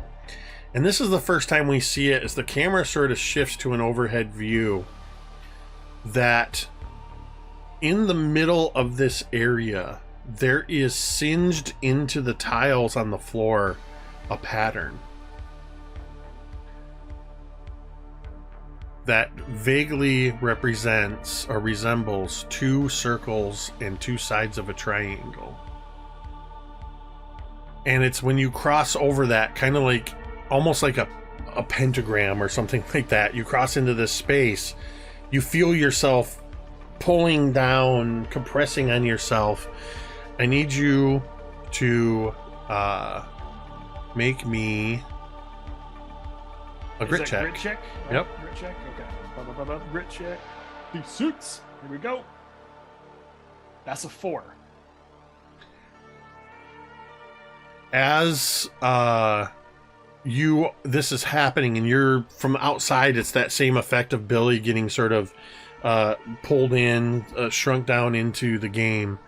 And this is the first time we see it as the camera sort of shifts to an overhead view, that in the middle of this area, there is singed into the tiles on the floor a pattern that vaguely represents or resembles 2 circles and 2 sides of a triangle. And it's when you cross over that, kind of like almost like a pentagram or something like that, you cross into this space, you feel yourself pulling down, compressing on yourself. I need you to make me a grit check. Grit check? Right? Yep. Grit check? Okay. Grit check. D6. Here we go. That's a 4. As this is happening and you're from outside, it's that same effect of Billy getting sort of pulled in, shrunk down into the game.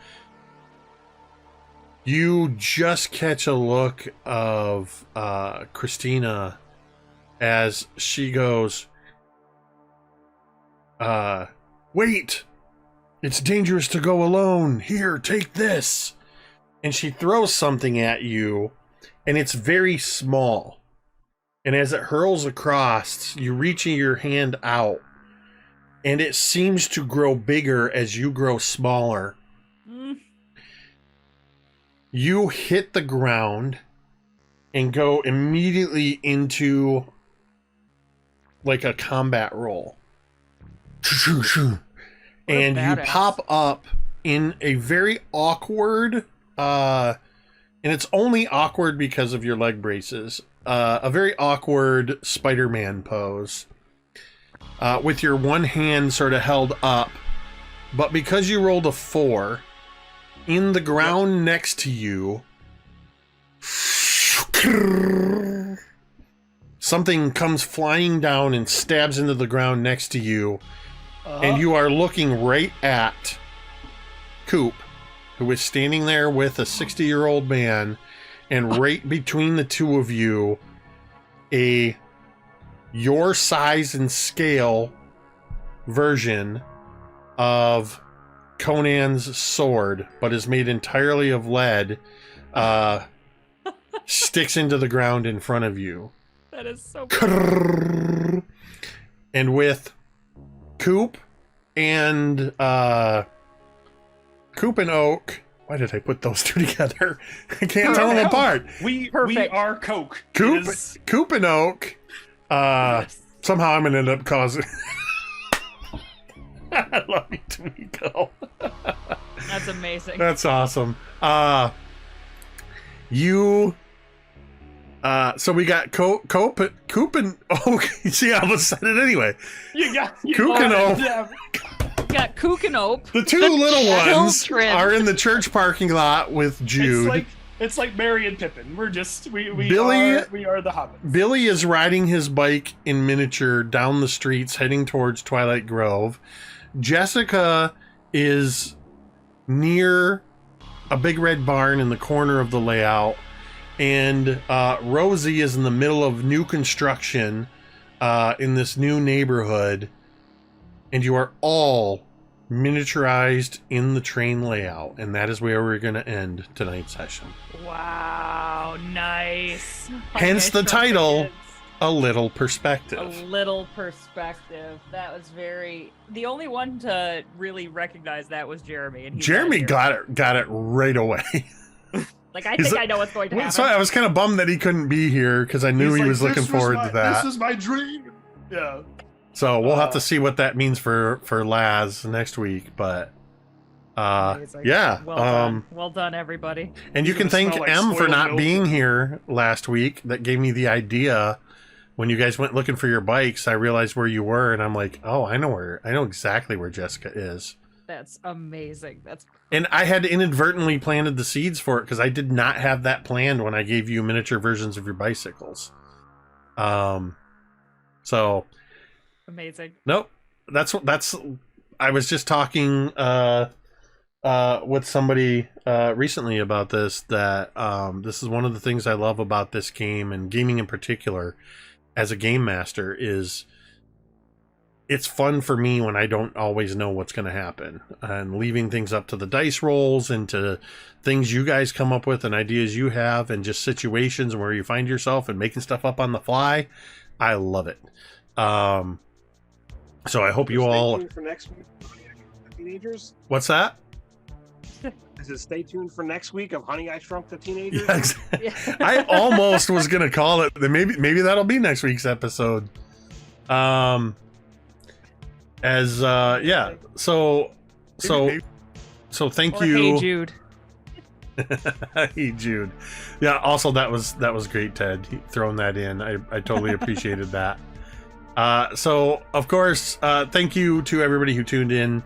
You just catch a look of Christina as she goes, wait, it's dangerous to go alone. Here, take this. And she throws something at you, and it's very small. And as it hurls across, you reach your hand out, and it seems to grow bigger as you grow smaller. You hit the ground and go immediately into like a combat roll. And you badass. pop up in a very awkward, and it's only awkward because of your leg braces, a very awkward Spider-Man pose, with your one hand sort of held up. But because you rolled a 4, in the ground next to you, something comes flying down and stabs into the ground next to you, and you are looking right at Coop, who is standing there with a 60-year-old man, and right between the two of you, your size and scale version of Conan's sword, but is made entirely of lead, sticks into the ground in front of you. That is so And with Coop and Oak, why did I put those two together? I can't tell them apart. We Perfect. are Coke. Coop, It is- Coop and Oak. Somehow I'm gonna end up causing. I love you, Tomiko. That's amazing. That's awesome. So we got Coop and Oak. See, I almost said it anyway. You got Cook and Oak. Yeah. We got Kook and Ope. The two little ones children. are in the church parking lot with Jude. It's like Merry and Pippin. We're just we are the hobbits. Billy is riding his bike in miniature down the streets heading towards Twilight Grove. Jessica is near a big red barn in the corner of the layout, and Rosie is in the middle of new construction in this new neighborhood, and you are all miniaturized in the train layout, and that is where we're going to end tonight's session. Wow, nice. Hence the title, A Little Perspective. A Little Perspective. That was very... The only one to really recognize that was Jeremy. And Jeremy got it right away. Like, I think I know what's going to happen. So I was kind of bummed that he couldn't be here, because I knew he was looking forward to that. This was my dream. Yeah. So we'll have to see what that means for Laz next week, but yeah. Well done, everybody. And you can thank M for not being here last week. That gave me the idea when you guys went looking for your bikes. I realized where you were, and I'm like, oh, I know exactly where Jessica is. That's amazing. And I had inadvertently planted the seeds for it because I did not have that planned when I gave you miniature versions of your bicycles. So. Amazing. Nope. That's I was just talking with somebody recently about this, that this is one of the things I love about this game, and gaming in particular as a game master, is it's fun for me when I don't always know what's going to happen, and leaving things up to the dice rolls and to things you guys come up with and ideas you have, and just situations where you find yourself and making stuff up on the fly. I love it. So I hope you all. Stay tuned for next week, teenagers. What's that? Is it stay tuned for next week of Honey I Shrunk the Teenagers? Yeah, exactly. I almost was gonna call it. Maybe that'll be next week's episode. Yeah. So thank you. Hey Jude. Hey Jude. Yeah. Also, that was great, Ted, throwing that in. I totally appreciated that. So of course, thank you to everybody who tuned in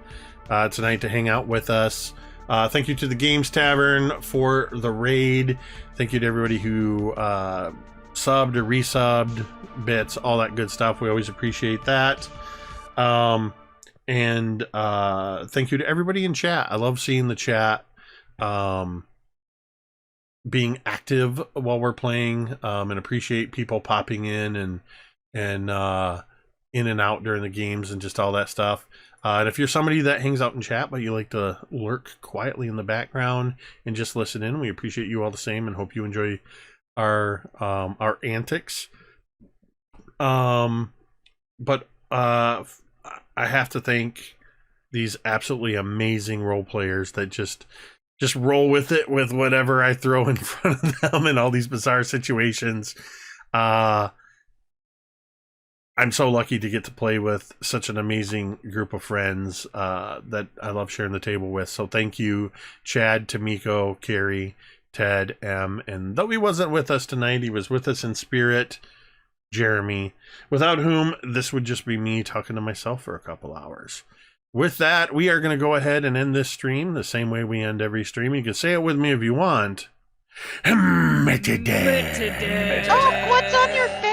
tonight to hang out with us. Thank you to the Games Tavern for the raid. Thank you to everybody who subbed or resubbed, bits, all that good stuff. We always appreciate that. And thank you to everybody in chat. I love seeing the chat being active while we're playing, and appreciate people popping in and in and out during the games and just all that stuff. And if you're somebody that hangs out in chat but you like to lurk quietly in the background and just listen in, we appreciate you all the same and hope you enjoy our antics. But I have to thank these absolutely amazing role players that just roll with it with whatever I throw in front of them in all these bizarre situations. I'm so lucky to get to play with such an amazing group of friends that I love sharing the table with. So thank you, Chad, Tamiko, Carrie, Ted, M. And though he wasn't with us tonight, he was with us in spirit, Jeremy, without whom this would just be me talking to myself for a couple hours. With that, we are going to go ahead and end this stream the same way we end every stream. You can say it with me if you want. Oh, what's on your face?